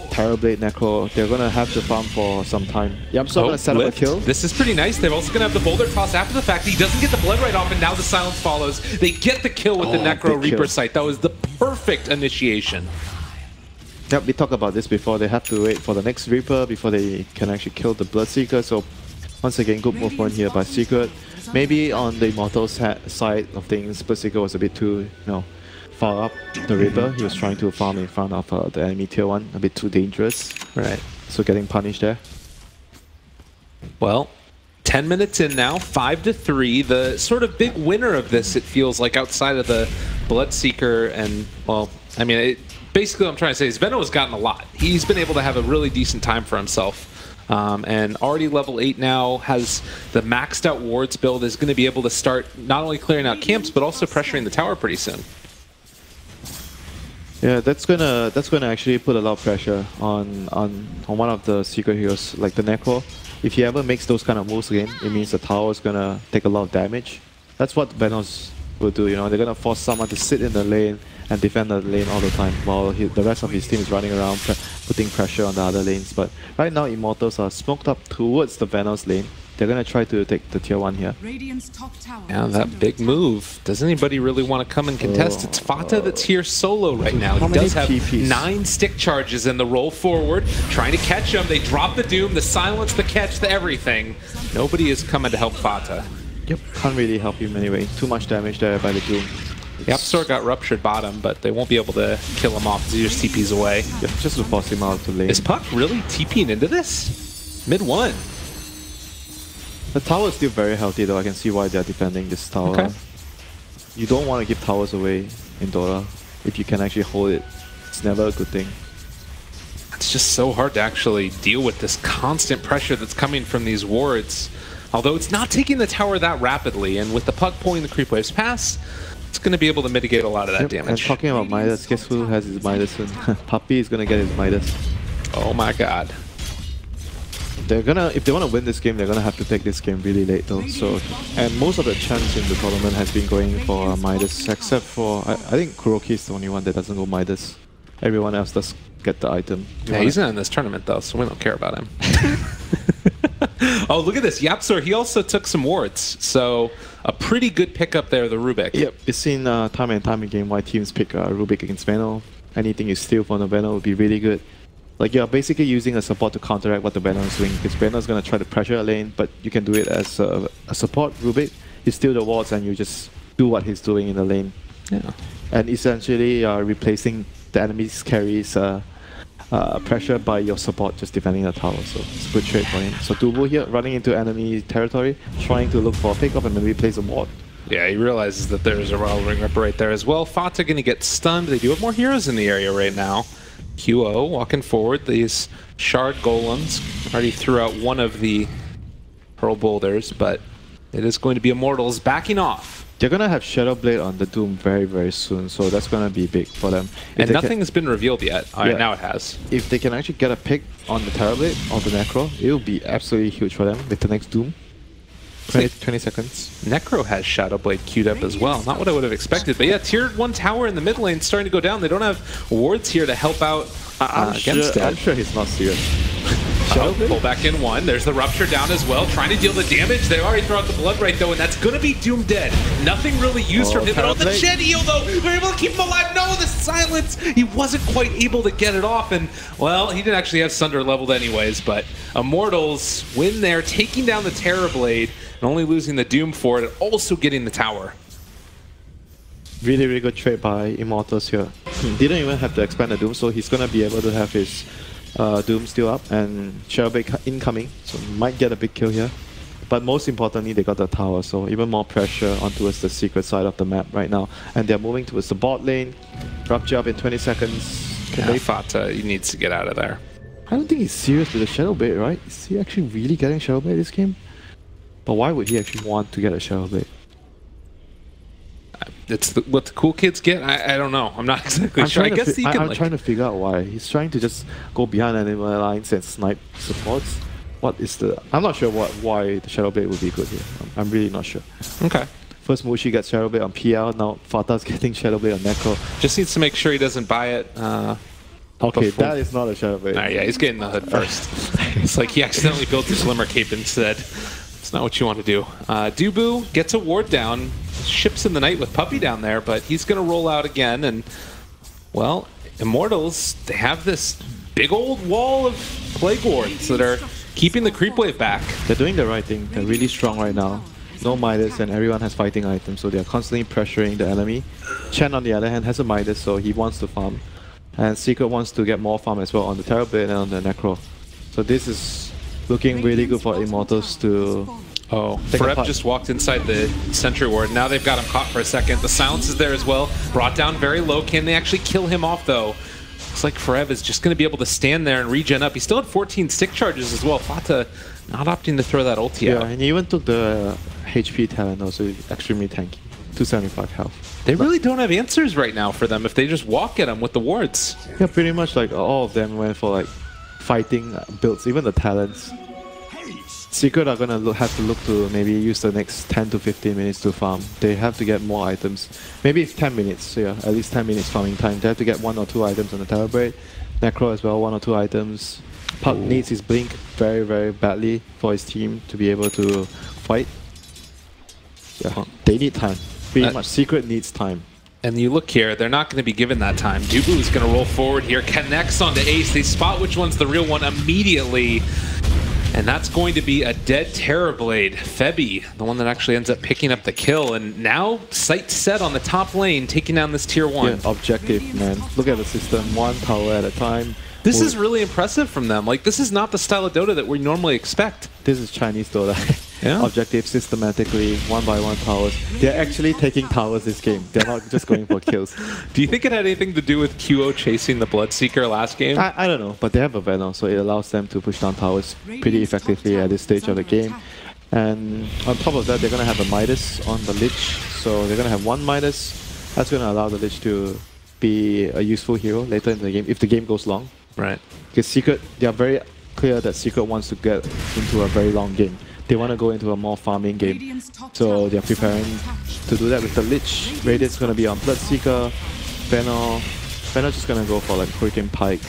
S6: Terrorblade, Necro, they're going to have to farm for some time. Yeah, I'm still going to set up a kill.
S5: This is pretty nice. They're also going to have the Boulder Toss after the fact. He doesn't get the blood right off, and now the silence follows. They get the kill with the Necro Reaper Sight. That was the perfect initiation.
S6: Yep, we talked about this before. They have to wait for the next Reaper before they can actually kill the Bloodseeker. So, once again, good movement here by Secret. Maybe on the Immortals side of things, Bloodseeker was a bit too, far up the Reaper. He was trying to farm in front of the enemy tier 1, a bit too dangerous.
S5: Right.
S6: So getting punished there.
S5: Well, 10 minutes in now, 5-3. The sort of big winner of this, it feels like, outside of the Bloodseeker and, well, I mean, basically what I'm trying to say is Venno has gotten a lot. He's been able to have a really decent time for himself. And already level 8 now, has the maxed out wards build, is going to be able to start not only clearing out camps, but also pressuring the tower pretty soon.
S6: Yeah, that's gonna actually put a lot of pressure on one of the secret heroes like the Necro. If he ever makes those kind of moves again, it means the tower is gonna take a lot of damage. That's what Venos will do. They're gonna force someone to sit in the lane and defend the lane all the time, while the rest of his team is running around putting pressure on the other lanes. But right now, Immortals are smoked up towards the Venos lane. They're gonna try to take the tier 1 here.
S5: Yeah, that big move. Does anybody really want to come and contest? It's Fata that's here solo right now. He does have
S6: TPs?
S5: 9 stick charges in the roll forward, trying to catch him. They drop the Doom, the silence, the catch, the everything. Nobody is coming to help Fata.
S6: Yep, can't really help him anyway. Too much damage there by the Doom.
S5: Yapsor got ruptured bottom, but they won't be able to kill him off. He just TP's away.
S6: Yeah, just to force him out to lane.
S5: Is Puck really TPing into this? Mid 1.
S6: The tower is still very healthy though. I can see why they're defending this tower.
S5: Okay.
S6: You don't want to give towers away in Dota. If you can actually hold it, it's never a good thing.
S5: It's just so hard to actually deal with this constant pressure that's coming from these wards. Although it's not taking the tower that rapidly, and with the Puck pulling the creep waves past, it's going to be able to mitigate a lot of that damage.
S6: And talking about Midas, guess who has his Midas soon? Puppy is going to get his Midas.
S5: Oh my god.
S6: If they want to win this game, they're gonna have to take this game really late though. So, and most of the chance in the tournament has been going for Midas, except for I think Kuroki is the only one that doesn't go Midas. Everyone else does get the item.
S5: Yeah, he's not in this tournament though, so we don't care about him. Oh, look at this, Yapsor. He also took some wards, so a pretty good pickup there, the Rubik.
S6: Yep, it's seen time and time again why teams pick Rubik against Venom. Anything you steal from the Venom would be really good. Like you're basically using a support to counteract what the Venom is doing, because Venom is going to try to pressure a lane, but you can do it as a support Rubik. You steal the wards and you just do what he's doing in the lane.
S5: Yeah.
S6: And essentially replacing the enemy's carries pressure by your support just defending the tower. So it's a good trade for him. So Dubu here running into enemy territory, trying to look for a pickup and maybe place a ward.
S5: Yeah, he realizes that there's a Royal Ring Ripper right there as well. Fata going to get stunned. They do have more heroes in the area right now. QO walking forward. These shard golems already threw out one of the pearl boulders, but it is going to be Immortals backing off.
S6: They're going to have Shadow Blade on the Doom very, very soon, so that's going to be big for them.
S5: And nothing has been revealed yet. All right, now it has.
S6: If they can actually get a pick on the Terrorblade or the Necro, it will be absolutely huge for them with the next Doom. 20 seconds.
S5: Necro has Shadow Blade queued up as well. Not what I would have expected, but yeah, tier 1 tower in the mid lane starting to go down. They don't have wards here to help out against it.
S6: I'm sure he's not serious.
S5: Pull back in 1. There's the rupture down as well, trying to deal the damage. They already throw out the blood right though, and that's going to be Doom dead. Nothing really used from him. But on the Shed heal though, they're able to keep him alive. No, the silence. He wasn't quite able to get it off, and well, he didn't actually have Sunder leveled anyways. But Immortals win there, taking down the Terrorblade and only losing the Doom for it, and also getting the tower.
S6: Really, really good trade by Immortals here. Didn't even have to expand the Doom, so he's going to be able to have his Doom still up and Shadowblade incoming, so might get a big kill here. But most importantly, they got the tower, so even more pressure onto the secret side of the map right now. And they're moving towards the bot lane. Rupture up in 20 seconds.
S5: Fata, he needs to get out of there.
S6: I don't think he's serious with the Shadowblade, right? Is he actually really getting Shadowblade this game? But why would he actually want to get a Shadowblade?
S5: It's what the cool kids get. I don't know. I'm not exactly sure. I guess
S6: I'm trying to figure out why. He's trying to just go behind enemy lines and snipe supports. What is the... I'm not sure why the Shadowblade would be good here. I'm really not sure.
S5: Okay.
S6: First Mushi gets Shadowblade on PL, now Fata's getting Shadowblade on Necro.
S5: Just needs to make sure he doesn't buy it.
S6: Okay, that is not a Shadowblade.
S5: Yeah, he's getting the hood first. It's like he accidentally built his Glimmer Cape instead. It's not what you want to do. Dubu gets a ward down, ships in the night with Puppy down there, but he's going to roll out again. And, well, Immortals, they have this big old wall of Plague Wards that are keeping the creep wave back.
S6: They're doing the right thing. They're really strong right now. No Midas and everyone has fighting items, so they're constantly pressuring the enemy. Chen, on the other hand, has a Midas, so he wants to farm. And Secret wants to get more farm as well on the Terrorblade and on the Necro. So this is looking really good for Immortals to...
S5: Oh, Freb just walked inside the Sentry Ward. Now they've got him caught for a second. The silence is there as well. Brought down very low. Can they actually kill him off, though? Looks like Freb is just going to be able to stand there and regen up. He still had 14 stick charges as well. Fata not opting to throw that ulti out.
S6: Yeah, and he even took the HP talent, also extremely tanky. 275 health.
S5: They really don't have answers right now for them if they just walk at him with the wards.
S6: Yeah, pretty much like all of them went for like fighting builds, even the talents. Secret are gonna have to look to maybe use the next 10 to 15 minutes to farm. They have to get more items. Maybe it's 10 minutes, yeah, at least 10 minutes farming time. They have to get 1 or 2 items on the Terrorblade. Necro as well, 1 or 2 items. Puck needs his blink very, very badly for his team to be able to fight. Yeah, they need time. Pretty much, Secret needs time.
S5: And you look here, they're not going to be given that time. Dubu is going to roll forward here, connects onto Ace. They spot which one's the real one immediately. And that's going to be a dead Terrorblade. Febby, the one that actually ends up picking up the kill. And now, sight set on the top lane, taking down this tier 1.
S6: Yeah, objective, man. Look at the system, 1 tower at a time.
S5: This is really impressive from them. Like, this is not the style of Dota that we normally expect.
S6: This is Chinese Dota.
S5: Yeah.
S6: Objective systematically, 1 by 1 towers. They're actually taking towers this game. They're not just going for kills.
S5: Do you think it had anything to do with QO chasing the Bloodseeker last game?
S6: I don't know, but they have a Venom, so it allows them to push down towers pretty effectively at this stage of the game. And on top of that, they're going to have a Midas on the Lich. So they're going to have 1 Midas. That's going to allow the Lich to be a useful hero later in the game, if the game goes long.
S5: Right.
S6: Because Secret, they are very clear that Secret wants to get into a very long game. They want to go into a more farming game. So they're preparing to do that with the Lich. Radiant's going to be on Bloodseeker. Venom just going to go for like Hurricane Pike.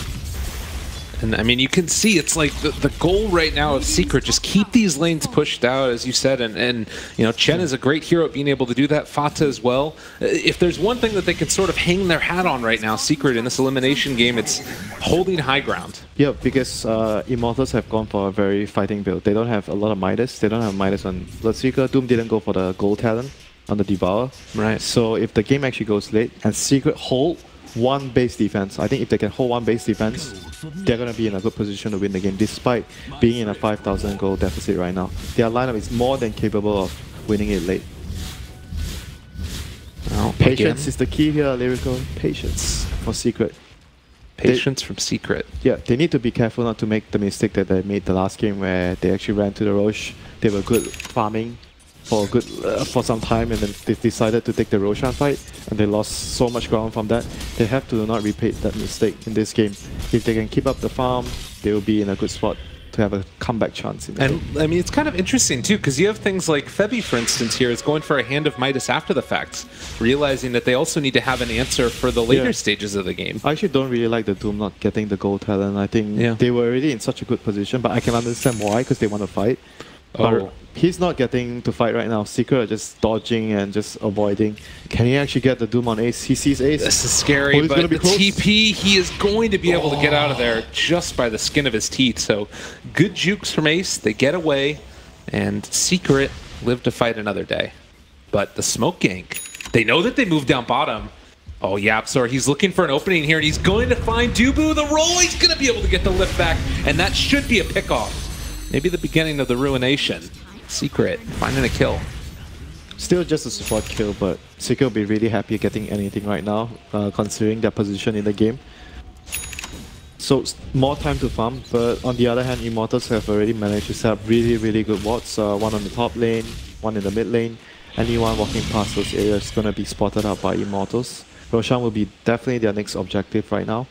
S5: And I mean, you can see it's like the goal right now of Secret, just keep these lanes pushed out, as you said, and you know, Chen is a great hero at being able to do that, Fata as well. If there's one thing that they can sort of hang their hat on right now, Secret, in this elimination game, it's holding high ground.
S6: Yeah, because Immortals have gone for a very fighting build. They don't have a lot of Midas. They don't have Midas on Bloodseeker. Doom didn't go for the gold talent on the Devour.
S5: Right.
S6: So if the game actually goes late and Secret hold 1 base defense, I think if they can hold 1 base defense, they're going to be in a good position to win the game, despite being in a 5,000 goal deficit right now. Their lineup is more than capable of winning it late.
S5: Well,
S6: Patience is the key here, Lyrical. Patience for Secret.
S5: Patience from Secret.
S6: Yeah, they need to be careful not to make the mistake that they made the last game where they actually ran to the Roche. They were good farming for some time, and then they decided to take the Roshan fight, and they lost so much ground from that. They have to not repeat that mistake in this game. If they can keep up the farm, they will be in a good spot to have a comeback chance in the game.
S5: I mean, it's kind of interesting too, because you have things like Febby, for instance, here is going for a Hand of Midas after the fact, realizing that they also need to have an answer for the later stages of the game.
S6: I actually don't really like the Doom not getting the gold talent. I think they were already in such a good position, but I can understand why, because they want to fight. But he's not getting to fight right now. Secret are just dodging and just avoiding. Can he actually get the Doom on Ace? He sees Ace.
S5: This is scary, but the TP, he is going to be able to get out of there just by the skin of his teeth. So good jukes from Ace. They get away, and Secret live to fight another day. But the smoke gank, they know that they moved down bottom. Oh, Yapzor, he's looking for an opening here, and he's going to find Dubu. The roll, he's going to be able to get the lift back, and that should be a pickoff. Maybe the beginning of the ruination. Secret finding a kill.
S6: Still just a support kill, but Secret will be really happy getting anything right now, considering their position in the game. So more time to farm, but on the other hand, Immortals have already managed to set up really good wards. One on the top lane, one in the mid lane. Anyone walking past those areas is going to be spotted out by Immortals. Roshan will be definitely their next objective right now.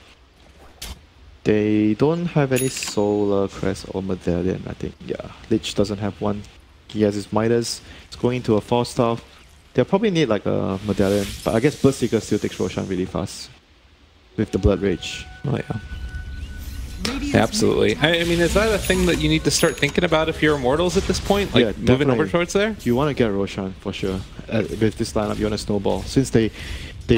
S6: They don't have any Solar Crest or Medallion, I think. Yeah, Lich doesn't have one. He has his Midas. It's going into a 4-star. They'll probably need like a Medallion, but I guess Bloodseeker still takes Roshan really fast with the Blood Rage.
S5: Oh yeah. Absolutely. I mean, is that a thing that you need to start thinking about if you're Immortals at this point? Like moving over towards there?
S6: You want to get Roshan for sure. With this lineup, you want to snowball. Since they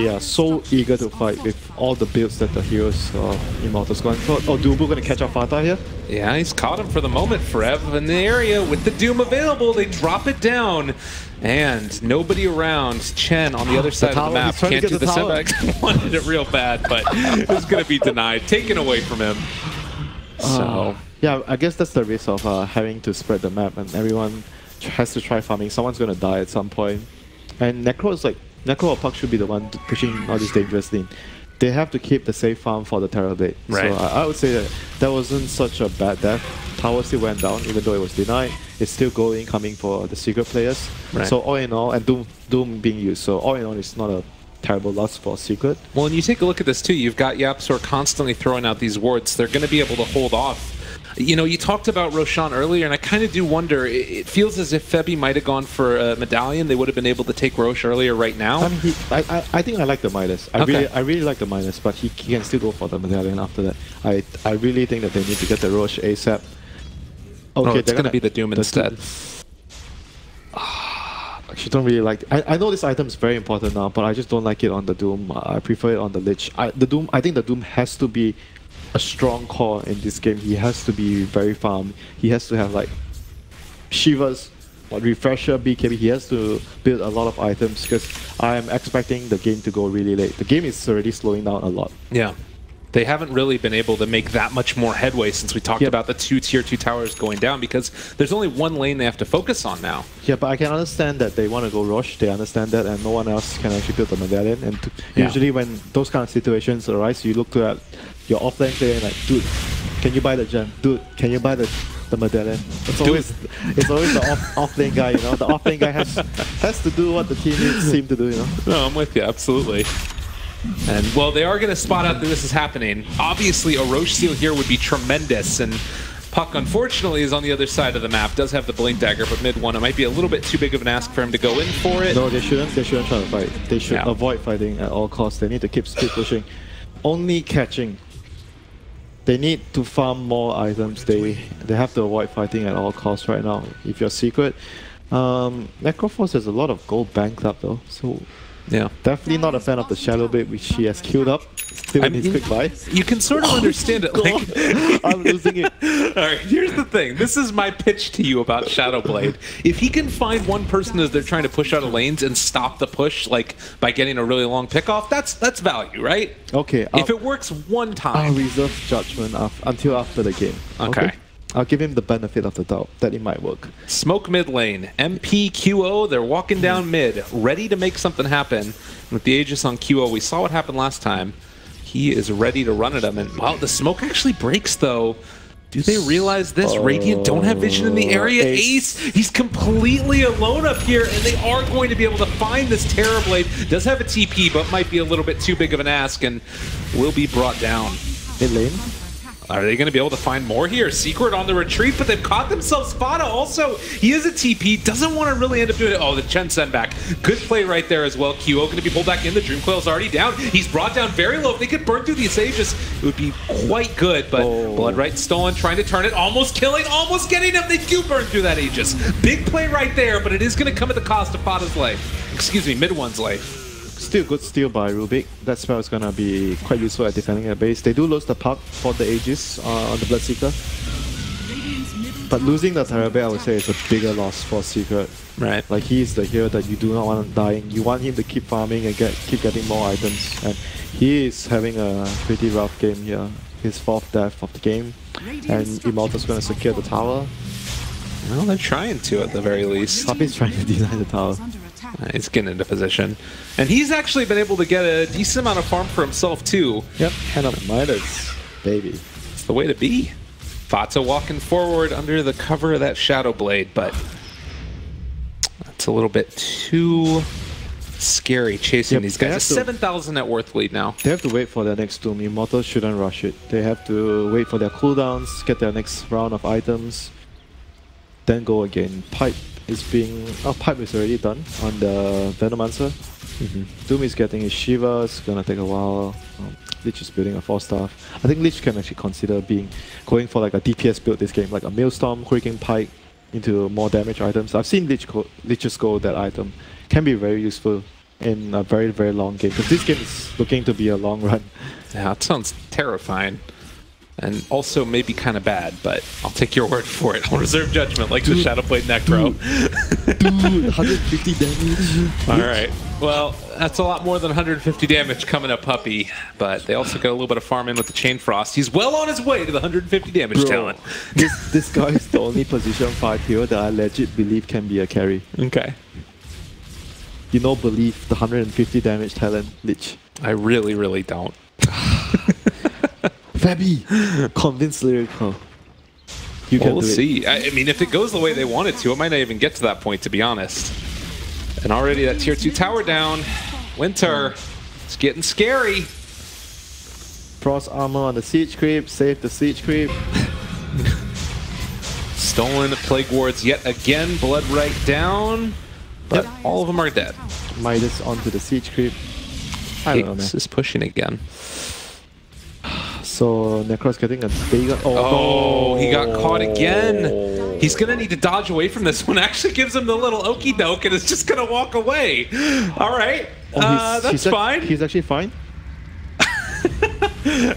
S6: are so eager to fight with all the builds that the heroes of Immortals going for. Oh, Dubu going to catch out Fata here?
S5: Yeah, he's caught him for the moment. Forev in the area with the Doom available. They drop it down. And nobody around. Chen on the other side of the map can't do the Sevex. Wanted it real bad, but it's going to be denied. Taken away from him. So
S6: yeah, I guess that's the risk of having to spread the map, and everyone has to try farming. Someone's going to die at some point. And Necro is like, Necro or Puck should be the one pushing all this dangerous lane. They have to keep the safe farm for the Terrorblade.
S5: Right.
S6: So I would say that wasn't such a bad death. Tower still went down, even though it was denied. It's still coming for the Secret players.
S5: Right.
S6: So all in all, and Doom being used. So all in all, it's not a terrible loss for Secret.
S5: Well, and you take a look at this too. You've got Yapzor constantly throwing out these wards. They're going to be able to hold off. You know, you talked about Roshan earlier, and I kind of do wonder, it feels as if Febby might have gone for a Medallion. They would have been able to take Roche earlier right now.
S6: I mean, I think I like the Midas. I really like the Midas, but he can still go for the Medallion after that. I really think that they need to get the Roche ASAP.
S5: Okay, it's going to be the Doom instead.
S6: I actually don't really like it. I know this item is very important now, but I just don't like it on the Doom. I prefer it on the Lich. I think the Doom has to be a strong core in this game. He has to be very farm. He has to have like Shivas, refresher, BKB. He has to build a lot of items because I am expecting the game to go really late. The game is already slowing down a lot.
S5: Yeah. They haven't really been able to make that much more headway since we talked about the 2 tier 2 towers going down, because there's only one lane they have to focus on now.
S6: Yeah, but I can understand that they want to go rush. They understand that, and no one else can actually build the medallion. And usually when those kind of situations arise, you look to your offlane player and like, dude, can you buy the gem? Dude, can you buy the medallion? It's always the offlane guy, you know. The offlane guy has to do what the teammates seem to do, you know.
S5: No, I'm with you, absolutely. And, well, they are going to spot out that this is happening. Obviously, a Roche Seal here would be tremendous, and Puck, unfortunately, is on the other side of the map. Does have the Blink Dagger, but mid one, it might be a little bit too big of an ask for him to go in for it.
S6: No, they shouldn't try to fight. They should avoid fighting at all costs. They need to keep pushing. Only catching. They need to farm more items. They have to avoid fighting at all costs right now. If you're secret, Necroforce has a lot of gold banked up though, so yeah, definitely not a fan of the Shadow Blade, which he has queued up. Still in his quick buy.
S5: You can sort of understand it. Like,
S6: I'm losing it.
S5: Alright, here's the thing. This is my pitch to you about Shadow Blade. If he can find one person as they're trying to push out of lanes and stop the push, like by getting a really long pickoff, that's value, right?
S6: Okay.
S5: If it works one time.
S6: I'll reserve judgment until after the game.
S5: Okay.
S6: I'll give him the benefit of the doubt that it might work.
S5: Smoke mid lane. MP, QO, they're walking down mid, ready to make something happen. With the Aegis on QO, we saw what happened last time. He is ready to run at him. And wow, the smoke actually breaks though. Do they realize this? Radiant don't have vision in the area. Ace, he's completely alone up here, and they are going to be able to find this Terrorblade. Does have a TP, but might be a little bit too big of an ask, and will be brought down.
S6: Mid lane.
S5: Are they going to be able to find more here? Secret on the retreat, but they've caught themselves. Spada also, he is a TP, doesn't want to really end up doing it. Oh, the Chen send back. Good play right there as well. QO going to be pulled back in. The Dream Coil's already down. He's brought down very low. If they could burn through these Aegis, it would be quite good, but Blood Right stolen, trying to turn it, almost killing, almost getting him. They do burn through that Aegis. Big play right there, but it is going to come at the cost of Pada's life. Excuse me, mid one's life.
S6: Still good steal by Rubik. That spell is gonna be quite useful at defending their base. They do lose the puck for the Aegis on the Bloodseeker. But losing the Terrorblade, I would say, is a bigger loss for Secret.
S5: Right.
S6: Like, he is the hero that you do not want dying. You want him to keep farming and keep getting more items. And he is having a pretty rough game here. His 4th death of the game. And Immortals going to secure the tower.
S5: Well, they're trying to at the very least.
S6: Puppy's trying to deny the tower.
S5: He's getting into position. And he's actually been able to get a decent amount of farm for himself too.
S6: Yep, Hand of Midas, baby.
S5: It's the way to be. Fata walking forward under the cover of that Shadow Blade, but that's a little bit too scary chasing these guys. A 7,000 net worth lead now.
S6: They have to wait for their next Doom. Immortals shouldn't rush it. They have to wait for their cooldowns, get their next round of items, then go again. Pipe is already done on the Venomancer. Doom is getting his Shiva, it's gonna take a while. Lich is building a 4-star. I think Lich can actually consider going for like a DPS build this game, like a Maelstrom, Hurricane Pike into more damage items. I've seen Liches go that item. Can be very useful in a very, very long game, because this game is looking to be a long run.
S5: Yeah, that sounds terrifying. And also maybe kind of bad, but I'll take your word for it. I'll reserve judgment like the Shadowblade Necro.
S6: Dude, 150 damage.
S5: Alright, well, that's a lot more than 150 damage coming up, Puppy. But they also got a little bit of farm in with the Chain Frost. He's well on his way to the 150 damage talent.
S6: This guy is the only position 5 hero that I legit believe can be a carry.
S5: Okay.
S6: You know, believe the 150 damage talent, Lich.
S5: I really, really don't.
S6: Fabi, convince Lyrical. You can
S5: we'll
S6: do
S5: see.
S6: it.
S5: I mean, if it goes the way they want it to, it might not even get to that point, to be honest. And already that tier 2 tower down. Winter, it's getting scary.
S6: Frost armor on the siege creep, save the siege creep.
S5: Stolen Plague Wards yet again, Blood Right down. But all of them are dead.
S6: Midas onto the siege creep. I don't know, man.
S5: This is pushing again.
S6: So Necros getting a big...
S5: Oh, he got caught again. He's going to need to dodge away from this one. Actually gives him the little okie doke and is just going to walk away. All right. That's fine.
S6: He's actually fine.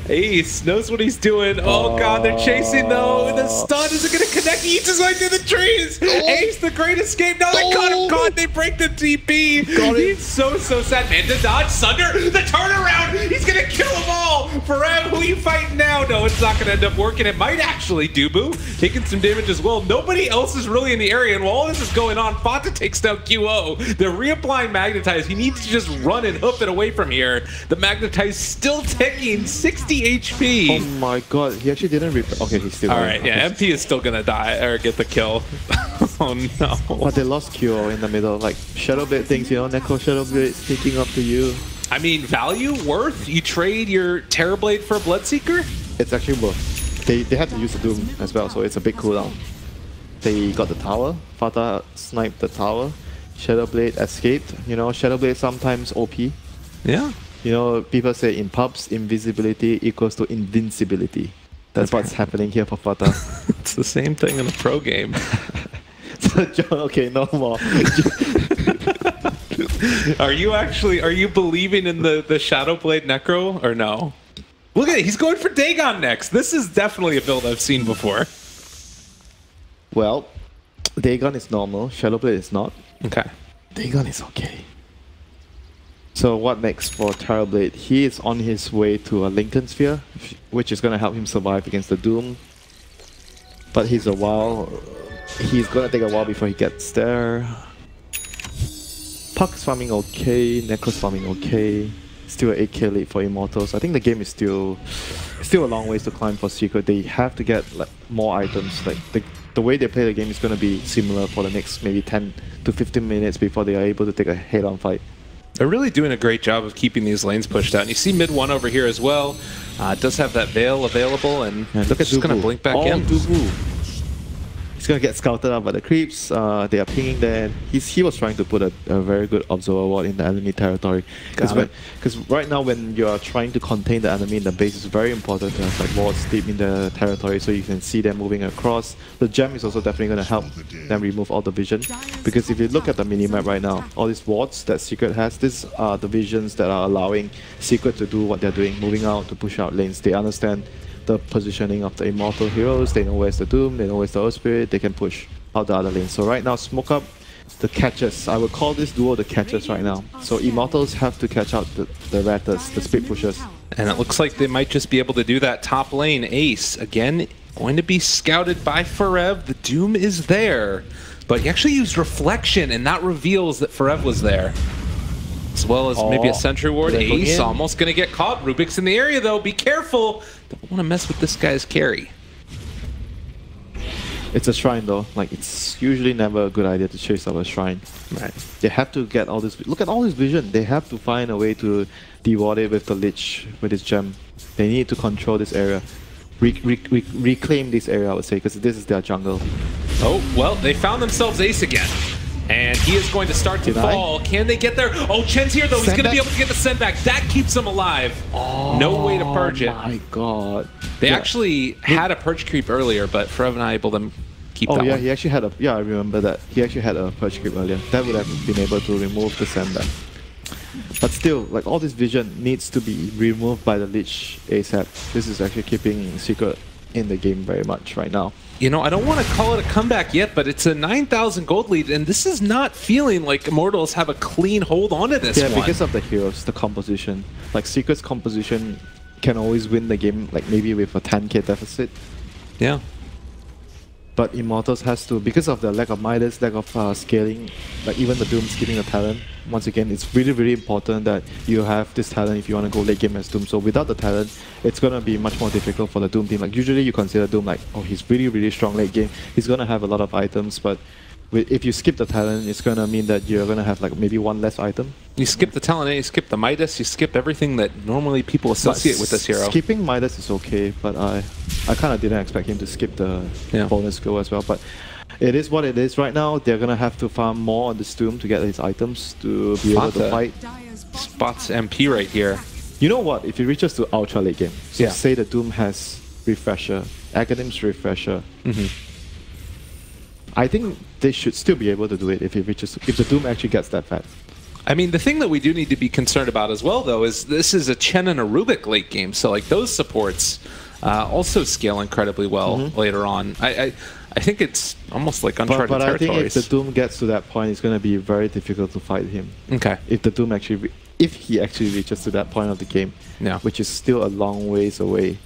S5: Ace knows what he's doing. Oh god, they're chasing though. The stun isn't gonna connect. He eats his way through the trees. Ace, the great escape. Now they got him. God, they break the TP. He's so sad. Man, the dodge, Sunder, the turnaround. He's gonna kill them all. Forev, who are you fighting now? No, it's not gonna end up working. It might actually. Dubu taking some damage as well. Nobody else is really in the area, and while all this is going on, Fata takes down QO. They're reapplying Magnetize. He needs to just run and hoof it away from here. The Magnetize still ticking, 60 HP.
S6: Oh my god, he actually didn't okay, he's still
S5: Alright, yeah, MP is still gonna die or get the kill. Oh no.
S6: But they lost QO in the middle, like Shadowblade things, you know, Neko Shadowblade sneaking up to you.
S5: I mean, value, worth? You trade your Terrorblade for a Bloodseeker?
S6: It's actually worth. They had to use the Doom as well, so it's a big cooldown. They got the tower, Fata sniped the tower, Shadowblade escaped. You know, Shadowblade sometimes OP.
S5: Yeah.
S6: You know, people say in pubs, invisibility equals to invincibility. That's what's happening here for Fata.
S5: It's the same thing in a pro game.
S6: So, John, okay, no more.
S5: Are you believing in the Shadowblade Necro or no? Look at it, he's going for Dagon next. This is definitely a build I've seen before.
S6: Well, Dagon is normal, Shadowblade is not.
S5: Okay.
S6: Dagon is okay. So what next for Terrorblade? He is on his way to a Lincoln Sphere, which is going to help him survive against the Doom. But he's going to take a while before he gets there. Puck's farming okay, Necro's farming okay. Still an 8k lead for Immortals. I think the game is still a long ways to climb for Secret. They have to get like more items. Like the way they play the game is going to be similar for the next maybe 10 to 15 minutes before they are able to take a head-on fight.
S5: They're really doing a great job of keeping these lanes pushed out. And you see mid 1 over here as well. It does have that Veil available, and
S6: look at
S5: just going to blink back in.
S6: Dubu. He's going to get scouted out by the creeps. They are pinging there. He was trying to put a very good observer ward in the enemy territory. Because right now when you are trying to contain the enemy in the base, it's very important to have like wards deep in the territory so you can see them moving across. The gem is also definitely going to help them remove all the vision. Because if you look at the minimap right now, all these wards that Secret has, these are the visions that are allowing Secret to do what they're doing, moving out to push out lanes. They understand the positioning of the Immortal heroes, they know where's the Doom, they know where's the Earth Spirit, they can push out the other lanes. So right now, smoke up the catchers. I would call this duo the catchers right now. So Immortals have to catch out the Ratters, the speed pushers.
S5: And it looks like they might just be able to do that top lane. Ace, again, going to be scouted by Forev. The Doom is there, but he actually used Reflection, and that reveals that Forev was there. As well as maybe a Sentry Ward. Ace almost going to get caught. Rubik's in the area, though. Be careful. Don't want to mess with this guy's carry.
S6: It's a shrine, though. Like, it's usually never a good idea to chase up a shrine.
S5: Right.
S6: They have to get all this... Look at all this vision. They have to find a way to deward it with the Lich, with his gem. They need to control this area. Reclaim this area, I would say, because this is their jungle.
S5: Oh, well, they found themselves Ace again. And he is going to start to fall. Can they get there? Oh, Chen's here, though. He's going to be able to get the send back. That keeps him alive. No way to purge it.
S6: Oh my god.
S5: They actually had a purge creep earlier, but Forev not able to keep that one.
S6: He actually had a... Yeah, I remember that. He actually had a purge creep earlier. That would have been able to remove the send back. But still, like, all this vision needs to be removed by the Lich ASAP. This is actually keeping Secret in the game very much right now.
S5: You know, I don't want to call it a comeback yet, but it's a 9,000 gold lead, and this is not feeling like Immortals have a clean hold onto this one.
S6: Yeah, because of the heroes, the composition. Like, Secret's composition can always win the game, like maybe with a 10k deficit.
S5: Yeah.
S6: But Immortals has to, because of the lack of Midas, lack of scaling, like even the Doom skipping the talent. Once again, it's really, really important that you have this talent if you want to go late game as Doom. So without the talent, it's going to be much more difficult for the Doom team. Like usually you consider Doom like, oh, he's really, really strong late game. He's going to have a lot of items, but if you skip the talent, it's going to mean that you're going to have like maybe one less item.
S5: You skip the talent, you skip the Midas, you skip everything that normally people associate with this hero.
S6: Skipping Midas is okay, but I kind of didn't expect him to skip the bonus skill as well. But it is what it is right now. They're going to have to farm more on this Doom to get his items to be able to fight.
S5: Spots MP right here.
S6: You know what? If it reaches to ultra late game, so say the Doom has Refresher, Academ's Refresher, I think they should still be able to do it if it reaches, if the Doom actually gets that fat.
S5: I mean, the thing that we do need to be concerned about as well, though, is this is a Chen and a Rubik late game. So, like, those supports also scale incredibly well later on. I think it's almost like uncharted
S6: but I
S5: territories.
S6: think if the Doom gets to that point, it's going to be very difficult to fight him.
S5: Okay.
S6: If the Doom actually, if he actually reaches to that point of the game, which is still a long ways away.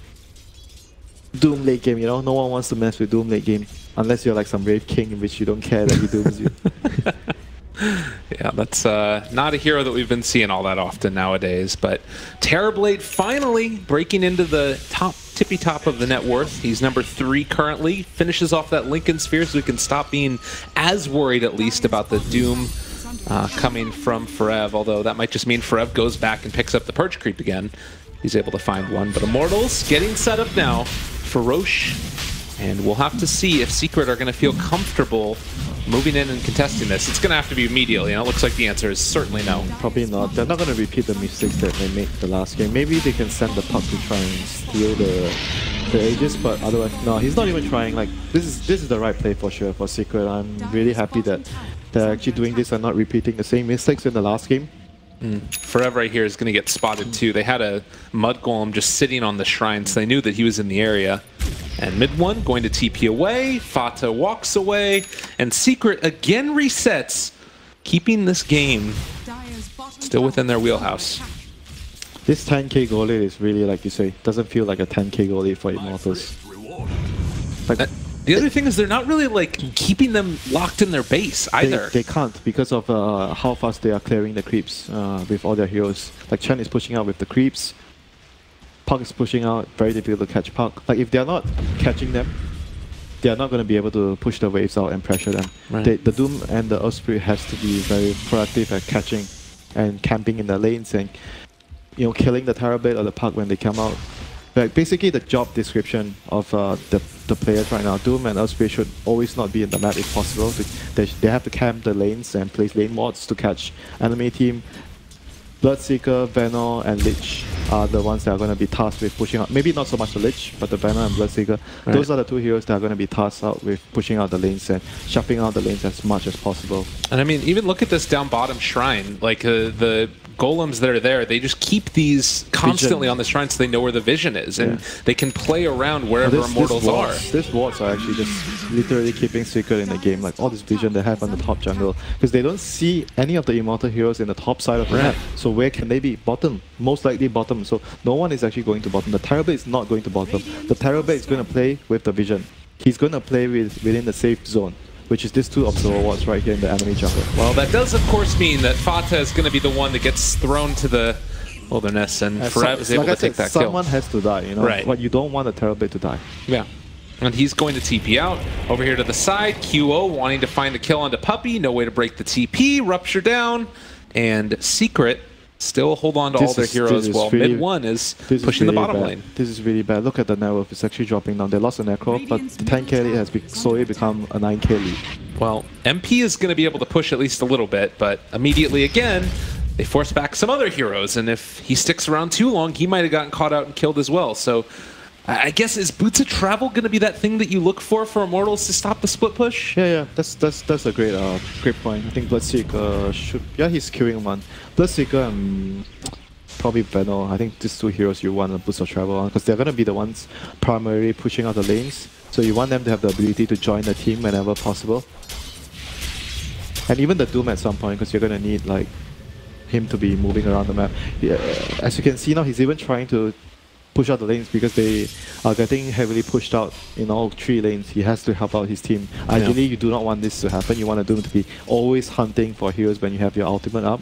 S6: Doom late game, you know, no one wants to mess with Doom late game unless you're like some Wraith King in which you don't care that he dooms you.
S5: Yeah, that's not a hero that we've been seeing all that often nowadays. But Terrorblade finally breaking into the tippy top of the net worth. He's number 3 currently. Finishes off that Lincoln Sphere so we can stop being as worried at least about the Doom coming from Forev. Although that might just mean Forev goes back and picks up the Purge Creep again. He's able to find one. But Immortals getting set up now for Roche. And we'll have to see if Secret are going to feel comfortable moving in and contesting this. It's going to have to be immediately, and it looks like the answer is certainly no.
S6: Probably not. They're not going to repeat the mistakes that they made the last game. Maybe they can send the puck to try and steal the Aegis, but otherwise, no, he's not even trying. Like, this is the right play for sure for Secret. I'm really happy that they're actually doing this and not repeating the same mistakes in the last game.
S5: Forever right here is going to get spotted too. They had a Mud Golem just sitting on the shrine, so they knew that he was in the area. And mid one going to TP away, Fata walks away, and Secret again resets, keeping this game still within their wheelhouse.
S6: This 10k goal lead is really, like you say, doesn't feel like a 10k goal lead for Immortals. Like,
S5: the other thing is they're not really like keeping them locked in their base either.
S6: They can't because of how fast they are clearing the creeps with all their heroes. Like Chen is pushing out with the creeps, Puck is pushing out, very difficult to catch Puck. Like if they're not catching them, they're not going to be able to push the waves out and pressure them. Right. The Doom and the Earth Spirit has to be very proactive at catching and camping in the lanes and, you know, killing the Terrorblade or the Puck when they come out. Like basically the job description of the players right now, Doom and Earth Spirit should always not be in the map if possible. They have to camp the lanes and place lane wards to catch enemy team. Bloodseeker, Venom, and Lich are the ones that are going to be tasked with pushing out. Maybe not so much the Lich, but the Venom and Bloodseeker. Right. Those are the 2 heroes that are going to be tasked out with pushing out the lanes and shuffling out the lanes as much as possible.
S5: And I mean, even look at this down bottom shrine. Like the golems that are there, they just keep these constantly on the shrine so they know where the vision is. And they can play around wherever Immortals are.
S6: These wards are actually just literally keeping Secret in the game. Like all this vision they have on the top jungle. Because they don't see any of the Immortal heroes in the top side of the map. So where can they be? Bottom. Most likely bottom. So no one is actually going to bottom. The Terrorblade is not going to bottom. The Terrorblade is going to play with the vision. He's going to play within the safe zone, which is these 2 observer wards right here in the enemy jungle.
S5: Well, that does of course mean that Fata is going to be the one that gets thrown to the wilderness, and Forev is able to take that kill.
S6: Someone has to die, you know?
S5: Right.
S6: But you don't want the Terrorblade to die.
S5: Yeah. And he's going to TP out. Over here to the side, QO wanting to find the kill onto Puppey. No way to break the TP. Rupture down. And Secret still hold on to all their heroes while really, mid one is pushing really the bottom lane.
S6: This is really bad. Look at the net worth. It's actually dropping down. They lost a Necro, but the 10k lead has slowly become a 9k lead.
S5: Well, MP is going to be able to push at least a little bit, but immediately again, they force back some other heroes, and if he sticks around too long, he might have gotten caught out and killed as well. So I guess, is Boots of Travel going to be that thing that you look for Immortals to stop the split push?
S6: Yeah, that's a great point. I think Bloodseeker should... Yeah, he's queuing one. Bloodseeker and probably Venom. I think these 2 heroes you want a Boots of Travel on, because they're going to be the ones primarily pushing out the lanes. So you want them to have the ability to join the team whenever possible. And even the Doom at some point, because you're going to need like him to be moving around the map. Yeah, as you can see now, he's even trying to push out the lanes because they are getting heavily pushed out in all 3 lanes. He has to help out his team. Ideally, you do not want this to happen. You want a Doom to be always hunting for heroes when you have your ultimate up.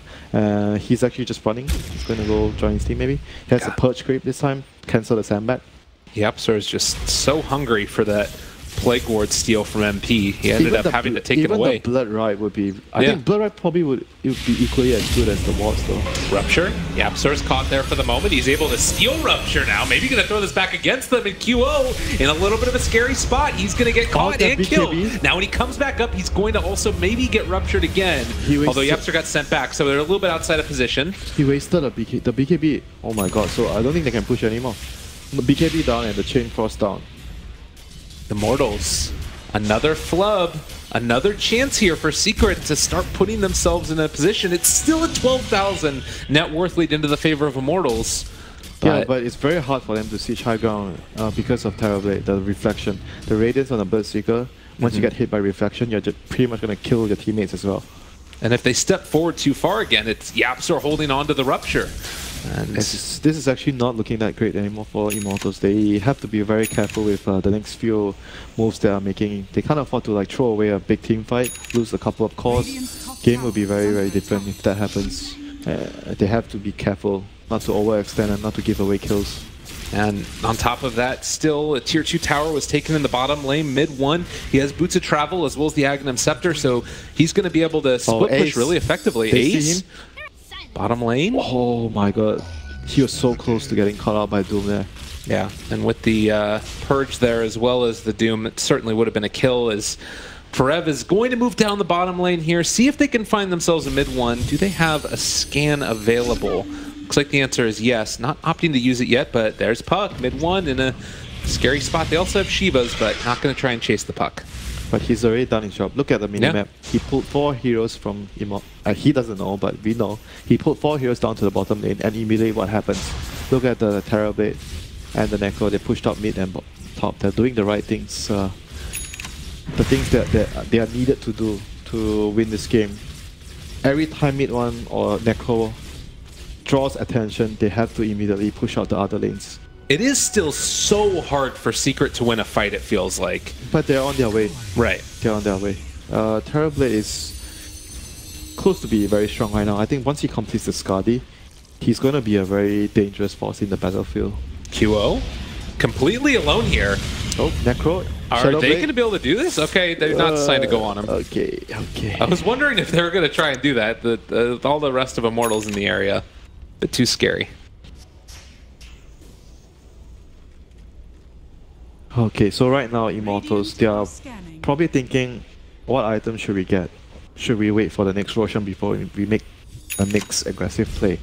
S6: He's actually just running. He's going to go join his team maybe. He has a Purge Creep this time. Cancel the sandbag.
S5: Yep, so is just so hungry for that Plague Ward steal from MP. He ended up having to take it away.
S6: Even the Blood Ride would be... I think Blood Ride probably would be equally as good as the wards though.
S5: Rupture. Yapsur's caught there for the moment. He's able to steal Rupture now. Maybe going to throw this back against them, and QO in a little bit of a scary spot. He's going to get caught and BKB. Killed. Now when he comes back up, he's going to also maybe get Ruptured again. Although Yapsur got sent back, so they're a little bit outside of position.
S6: He wasted the BKB. Oh my god, so I don't think they can push anymore. The BKB down and the Chain Frost down.
S5: Immortals Another flub. Another chance here for Secret to start putting themselves in a position. It's still a 12,000 net worth lead into the favor of Immortals.
S6: Yeah, but it's very hard for them to siege high ground because of Terrorblade, the reflection. The radiance on the Berserker, once you get hit by reflection, you're just pretty much going to kill your teammates as well.
S5: And if they step forward too far again, it's YapzOr holding on to the Rupture. And
S6: this is actually not looking that great anymore for Immortals. They have to be very careful with the next few moves they are making. They can't afford to like throw away a big team fight, lose a couple of cores. Game will be very, very different if that happens. They have to be careful not to overextend and not to give away kills.
S5: And on top of that, still a tier 2 tower was taken in the bottom lane, mid 1. He has Boots of Travel as well as the Aghanim Scepter, so he's going to be able to split push really effectively. Ace, bottom lane.
S6: Oh my god. He was so close to getting caught out by Doom there.
S5: Yeah, and with the Purge there as well as the Doom, it certainly would have been a kill as Forev is going to move down the bottom lane here, see if they can find themselves a mid 1. Do they have a scan available? Looks like the answer is yes. Not opting to use it yet, but there's Puck, mid 1 in a scary spot. They also have Shivas, but not going to try and chase the Puck.
S6: But he's already done his job. Look at the minimap. Yeah. He pulled 4 heroes from he doesn't know, but we know. He pulled 4 heroes down to the bottom lane, and immediately what happens? Look at the Terrorblade and the Necro. They pushed up mid and top. They're doing the right things. The things that they are needed to do to win this game. Every time mid 1 or Necro draws attention, they have to immediately push out the other lanes.
S5: It is still so hard for Secret to win a fight, it feels like.
S6: But they're on their way.
S5: Right.
S6: They're on their way. Terrorblade is close to be very strong right now. I think once he completes the Skadi, he's going to be a very dangerous force in the battlefield.
S5: QO, completely alone here.
S6: Oh, Necro.
S5: Are they going to be able to do this? Okay, they're not deciding to go on him.
S6: Okay.
S5: I was wondering if they were going to try and do that. All the rest of Immortals in the area. But too scary.
S6: Okay, so right now Immortals, they are probably thinking, what item should we get? Should we wait for the next Roshan before we make a next aggressive play?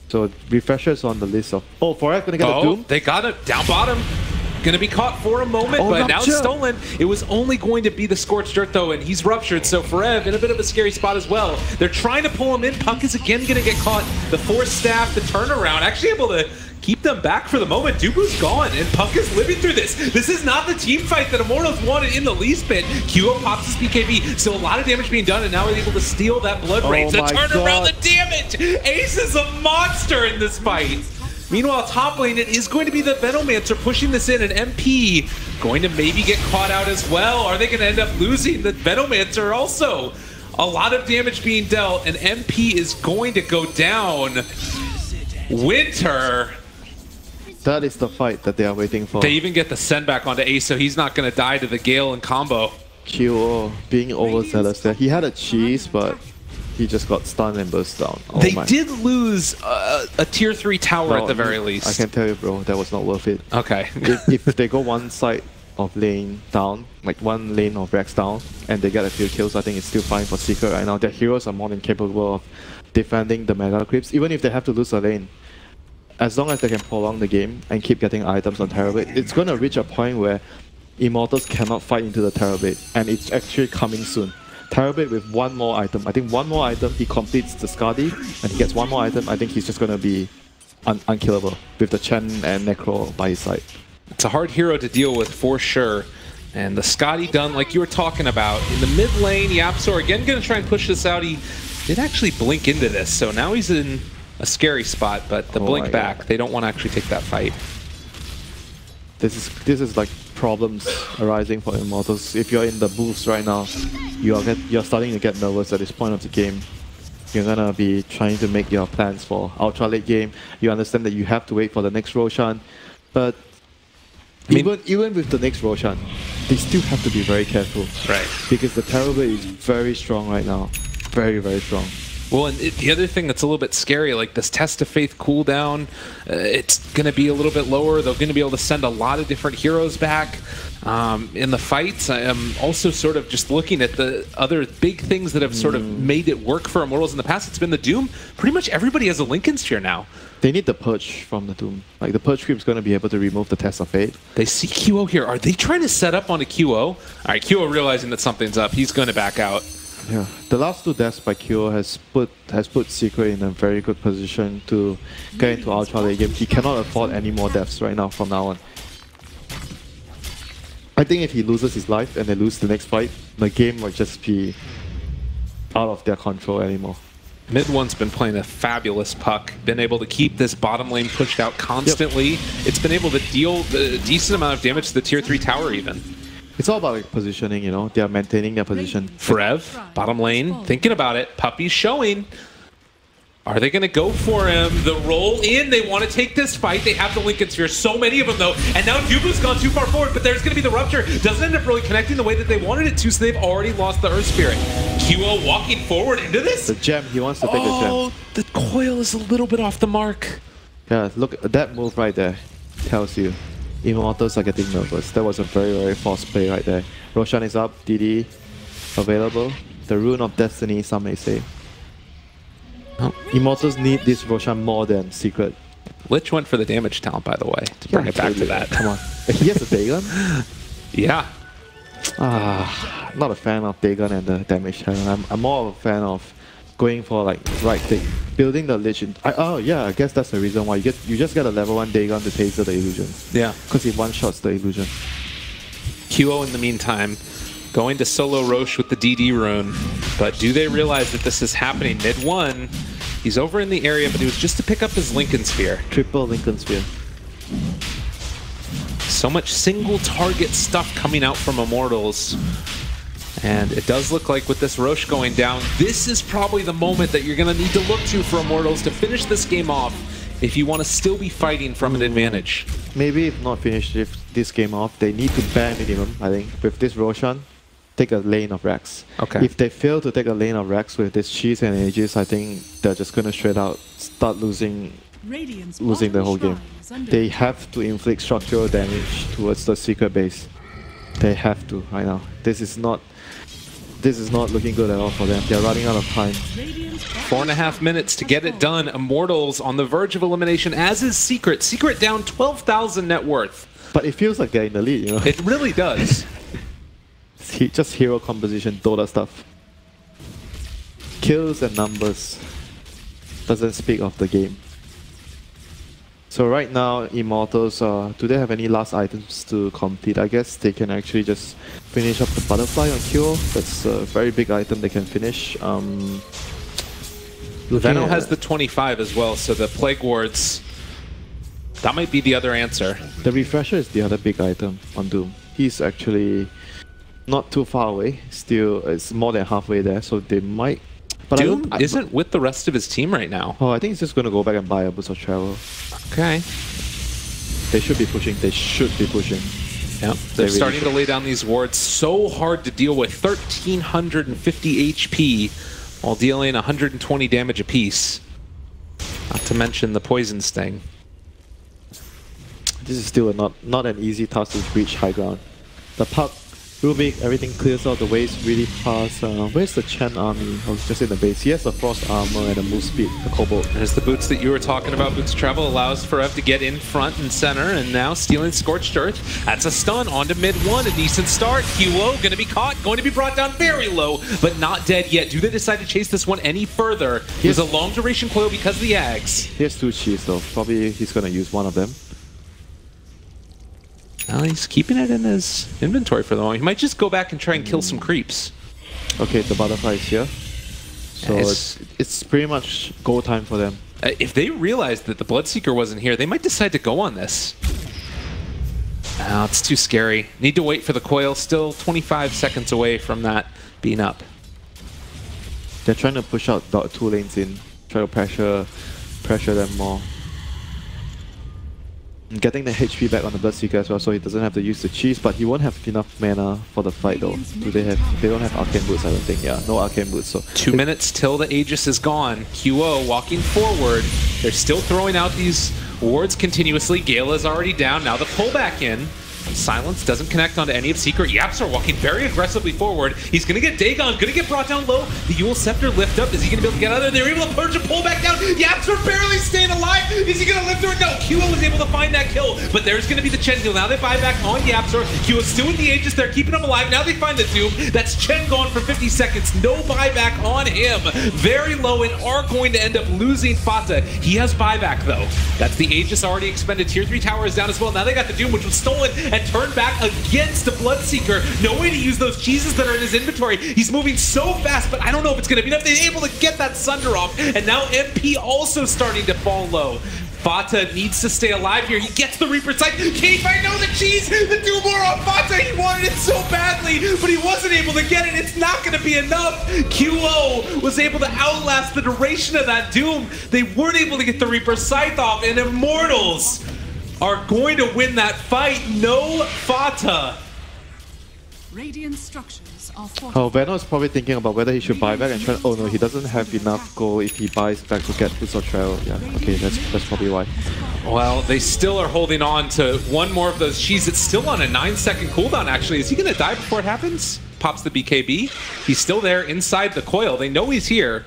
S6: So Refresher's on the list of... Oh, Forev gonna get a Doom?
S5: They got it down bottom. Gonna be caught for a moment, but now it's stolen. It was only going to be the Scorched Earth though, and he's ruptured, so Forev in a bit of a scary spot as well. They're trying to pull him in. Puck is again gonna get caught. The Force Staff, the turnaround, actually able to keep them back for the moment. Dubu's gone, and Puck is living through this. This is not the team fight that Immortals wanted in the least bit. QO pops his BKB, still a lot of damage being done, and now he's able to steal that Blood Rage. The turnaround, the damage! Ace is a monster in this fight. Meanwhile, top lane, it is going to be the Venomancer pushing this in, and MP going to maybe get caught out as well. Are they going to end up losing? The Venomancer also a lot of damage being dealt, and MP is going to go down. Winter.
S6: That is the fight that they are waiting for.
S5: They even get the send back onto Ace, so he's not going to die to the Gale and combo.
S6: QO being overzealous there. He had a cheese, but he just got stunned and burst down. Oh
S5: they did lose a tier 3 tower at the very least.
S6: I can tell you, bro, that was not worth it.
S5: Okay.
S6: if they go one side of lane down, like one lane of Rex down, and they get a few kills, I think it's still fine for Secret right now. Their heroes are more than capable of defending the mega creeps, even if they have to lose a lane. As long as they can prolong the game and keep getting items on Terrorblade, it's going to reach a point where Immortals cannot fight into the Terrorblade, and it's actually coming soon. Terrorblade with one more item. I think one more item, he completes the Skadi, and he gets one more item. I think he's just going to be unkillable with the Chen and Necro by his side.
S5: It's a hard hero to deal with for sure. And the Skadi done like you were talking about. In the mid lane, YapzOr again going to try and push this out. He did actually blink into this, so now he's in a scary spot, but the blink back, they don't want to actually take that fight.
S6: This is like problems arising for Immortals. If you're in the booths right now, you're starting to get nervous at this point of the game. You're gonna be trying to make your plans for ultra late game. You understand that you have to wait for the next Roshan, but even with the next Roshan, they still have to be very careful.
S5: Right.
S6: Because the Terrorblade is very strong right now. Very, very strong.
S5: Well, and the other thing that's a little bit scary, like this Test of Faith cooldown, it's going to be a little bit lower. They're going to be able to send a lot of different heroes back in the fights. I am also sort of just looking at the other big things that have sort of made it work for Immortals in the past. It's been the Doom. Pretty much everybody has a Lincoln Sphere now.
S6: They need the Purge from the Doom. Like, the Purge creep is going to be able to remove the Test of Fate.
S5: They see QO here. Are they trying to set up on a QO? All right, QO realizing that something's up. He's going to back out.
S6: Yeah, the last 2 deaths by QO has put Secret in a very good position to get into Ultra late game. He cannot afford any more deaths right now from now on. I think if he loses his life and they lose the next fight, the game will just be out of their control anymore.
S5: Mid one's been playing a fabulous puck, been able to keep this bottom lane pushed out constantly. Yep. It's been able to deal a decent amount of damage to the tier 3 tower even.
S6: It's all about like, positioning, you know, they are maintaining their position.
S5: Forev, bottom lane, thinking about it, Puppy's showing. Are they going to go for him? The roll in, they want to take this fight. They have the Lincoln Sphere, so many of them though. And now Dubu's gone too far forward, but there's going to be the Rupture. Doesn't end up really connecting the way that they wanted it to, so they've already lost the Earth Spirit. QO walking forward into this.
S6: The gem, he wants to take the gem.
S5: Oh, the coil is a little bit off the mark.
S6: Yeah, look, that move right there tells you. Immortals are getting nervous. That was a very, very false play right there. Roshan is up, DD available. The Rune of Destiny, some may say. Oh. Immortals need this Roshan more than Secret.
S5: Lich went for the damage talent, by the way, to bring it back to that.
S6: Come on. He has a Dagon?
S5: Yeah.
S6: Not a fan of Dagon and the damage talent. I'm more of a fan of going for like right thing. Building the Lich in... oh yeah, I guess that's the reason why you just get a level 1 Dagon to taser the illusion. Yeah. Because he one-shots the illusion.
S5: QO in the meantime going to solo Roche with the DD rune. But do they realize that this is happening? Mid 1, he's over in the area, but it was just to pick up his Lincoln Sphere.
S6: Triple Lincoln Sphere.
S5: So much single target stuff coming out from Immortals. And it does look like with this Roche going down, this is probably the moment that you're going to need to look to for Immortals to finish this game off if you want to still be fighting from an advantage.
S6: Maybe if not finish this game off, they need to ban minimum, I think, with this Roshan. Take a lane of Rex.
S5: Okay.
S6: If they fail to take a lane of Rex with this Cheese and Aegis, I think they're just going to straight out start losing the whole game. They have to inflict structural damage towards the Secret base. They have to right now. This is not looking good at all for them. They're running out of time.
S5: 4.5 minutes to get it done. Immortals on the verge of elimination, as is Secret. Secret down 12,000 net worth.
S6: But it feels like they're in the lead, you know?
S5: It really does.
S6: Just hero composition, Dota stuff. Kills and numbers. Doesn't speak of the game. So right now, Immortals, do they have any last items to complete? I guess they can actually just finish up the Butterfly on QO. That's a very big item they can finish.
S5: Venno has the 25 as well, so the Plague Wards, that might be the other answer.
S6: The Refresher is the other big item on Doom. He's actually not too far away. Still, it's more than halfway there, so they might... But
S5: Doom isn't with the rest of his team right now.
S6: Oh, I think he's just going to go back and buy a boost of travel.
S5: Okay.
S6: They should be pushing. They should be pushing.
S5: Yep. They're starting to lay down these wards. So hard to deal with. 1,350 HP while dealing 120 damage apiece. Not to mention the poison sting.
S6: This is still not an easy task to reach high ground. The puck, Rubik, everything clears out the waves really fast. Where's the Chen army? Oh, just in the base. He has a frost armor and a move speed, the Cobalt.
S5: There's the boots that you were talking about. Boots travel allows Forev to get in front and center, and now stealing Scorched Earth. That's a stun onto mid 1. A decent start. QO going to be caught, going to be brought down very low, but not dead yet. Do they decide to chase this one any further? There's a long duration coil because of the Ags.
S6: He has 2 cheese though. Probably he's going to use one of them.
S5: Well, he's keeping it in his inventory for the moment. He might just go back and try and kill some creeps.
S6: Okay, the Butterfly is here. So it's pretty much go time for them.
S5: If they realize that the Bloodseeker wasn't here, they might decide to go on this. No, it's too scary. Need to wait for the coil. Still 25 seconds away from that being up.
S6: They're trying to push out 2 lanes in. Try to pressure them more. Getting the HP back on the Bloodseeker as well, so he doesn't have to use the cheese, but he won't have enough mana for the fight though. They don't have Arcane Boots, I don't think. Yeah, no Arcane Boots. So
S5: 2 minutes till the Aegis is gone. QO walking forward. They're still throwing out these wards continuously. Gale is already down. Now the pullback in. Silence doesn't connect onto any of Secret. YapzOr walking very aggressively forward. He's going to get Dagon, going to get brought down low. The Yule Scepter lift up. Is he going to be able to get out of there? They're able to purge and pull back down. YapzOr barely staying alive. Is he going to live through it? No, QO was able to find that kill, but there's going to be the Chen heal. Now they buy back on YapzOr. QO still in the Aegis. They're keeping him alive. Now they find the Doom. That's Chen gone for 50 seconds. No buyback on him. Very low and are going to end up losing Fata. He has buyback though. That's the Aegis already expended. Tier 3 tower is down as well. Now they got the Doom, which was stolen and turned back against the Bloodseeker. No way to use those cheeses that are in his inventory. He's moving so fast, but I don't know if it's going to be enough. They're able to get that Sunder off, and now MP also starting to fall low. Fata needs to stay alive here. He gets the Reaper sight. Can't he find the cheese? The Doomlore on Fata. He wanted it so badly, but he wasn't able to get it. It's not going to be enough. QO was able to outlast the duration of that Doom. They weren't able to get the Reaper Scythe off, and Immortals are going to win that fight. No Fata.
S4: Radiant structures are
S6: Oh, Venom's probably thinking about whether he should buy back and try. Oh no, he doesn't have enough gold if he buys back to get Boots of Trail. Yeah, okay, that's probably why.
S5: Well, they still are holding on to one more of those cheese. It's still on a 9-second cooldown, actually. Is he going to die before it happens? Pops the BKB. He's still there inside the coil. They know he's here,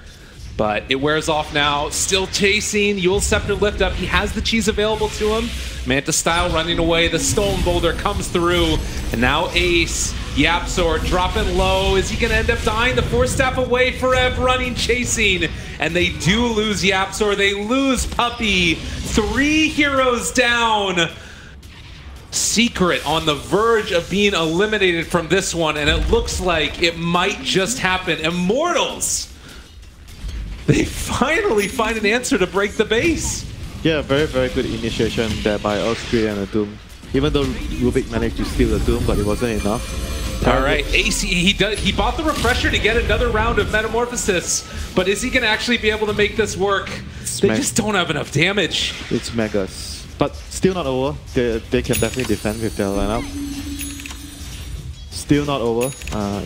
S5: but it wears off now. Still chasing. Yule Scepter lift up. He has the cheese available to him. Manta Style running away. The Stone Boulder comes through. And now Ace. YapzOr dropping low. Is he going to end up dying? The Force Staff away. Forever running, chasing. And they do lose YapzOr. They lose Puppey. 3 heroes down. Secret on the verge of being eliminated from this one. And it looks like it might just happen. Immortals. They finally find an answer to break the base.
S6: Yeah, very, very good initiation there by Earthquake and the Doom. Even though Rubik managed to steal the Doom, but it wasn't enough.
S5: All right, Ace, he bought the Refresher to get another round of Metamorphosis, but is he going to actually be able to make this work? They just don't have enough damage.
S6: It's Megas. But still not over. They can definitely defend with their lineup. Still not over.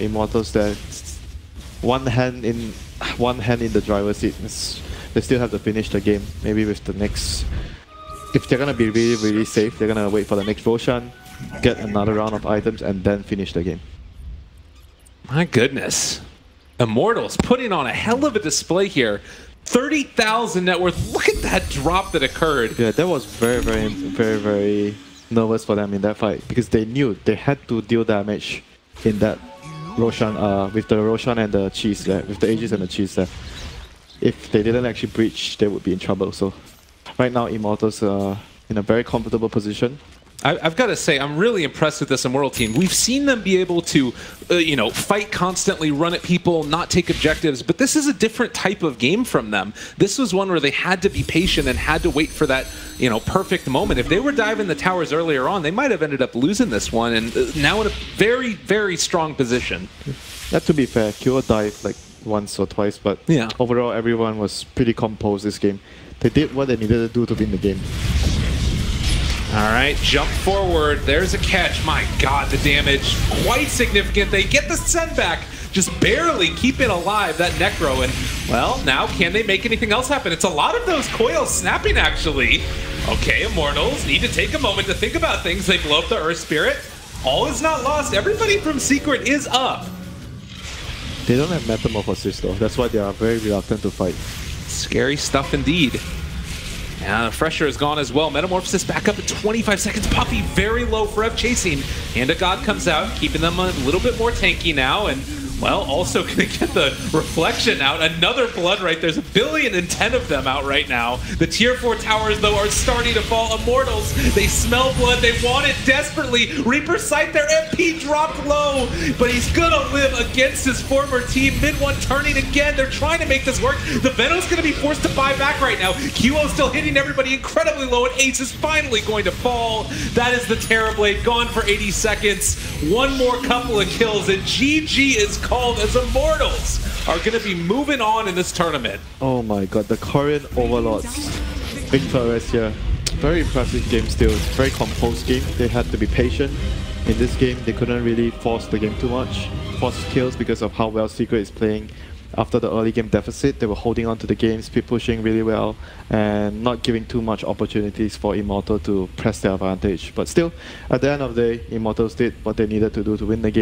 S6: Immortals there. One hand in the driver's seat. They still have to finish the game. Maybe with the next... If they're going to be really, really safe, they're going to wait for the next Roshan, get another round of items, and then finish the game.
S5: My goodness. Immortals putting on a hell of a display here. 30,000 net worth. Look at that drop that occurred.
S6: Yeah, that was very, very, very, very nervous for them in that fight, because they knew they had to deal damage in that Roshan, with the Roshan and the cheese there, with the Aegis and the cheese there. If they didn't actually breach, they would be in trouble. So right now, Immortals are in a very comfortable position.
S5: I've got to say, I'm really impressed with this Immortal team. We've seen them be able to, fight constantly, run at people, not take objectives, but this is a different type of game from them. This was one where they had to be patient and had to wait for that, perfect moment. If they were diving the towers earlier on, they might have ended up losing this one, and now in a very, very strong position.
S6: That to be fair, QO dived like once or twice, but
S5: yeah,
S6: overall everyone was pretty composed this game. They did what they needed to do to win the game.
S5: All right, jump forward. There's a catch. My God, the damage quite significant. They get the send back, just barely keeping alive that Necro. And, well, now can they make anything else happen? It's a lot of those coils snapping, actually. Okay, Immortals need to take a moment to think about things. They blow up the Earth Spirit. All is not lost. Everybody from Secret is up.
S6: They don't have Metamorphosis, though. That's why they are very reluctant to fight.
S5: Scary stuff indeed. Yeah, Fresher is gone as well. Metamorphosis back up at 25 seconds. Puppey very low for F chasing. Hand of God comes out, keeping them a little bit more tanky now. And, well, also going to get the Reflection out. Another Blood right. There's 1,010,000,000 of them out right now. The Tier 4 towers, though, are starting to fall. Immortals, they smell blood. They want it desperately. Reaper Sight, their MP dropped low, but he's going to live against his former team. Mid one turning again. They're trying to make this work. The Venom's going to be forced to buy back right now. QO still hitting everybody incredibly low, and Ace is finally going to fall. That is the Terrorblade, gone for 80 seconds. One more couple of kills, and GG is called as Immortals are going to be moving on in this tournament.
S6: Oh my God, the Korean Overlords. Big Bucharest here. Very impressive game still. Very composed game. They had to be patient. In this game, they couldn't really force the game too much. Force kills because of how well Secret is playing. after the early game deficit, they were holding on to the game, speed pushing really well, and not giving too much opportunities for Immortal to press their advantage. But still, at the end of the day, Immortals did what they needed to do to win the game.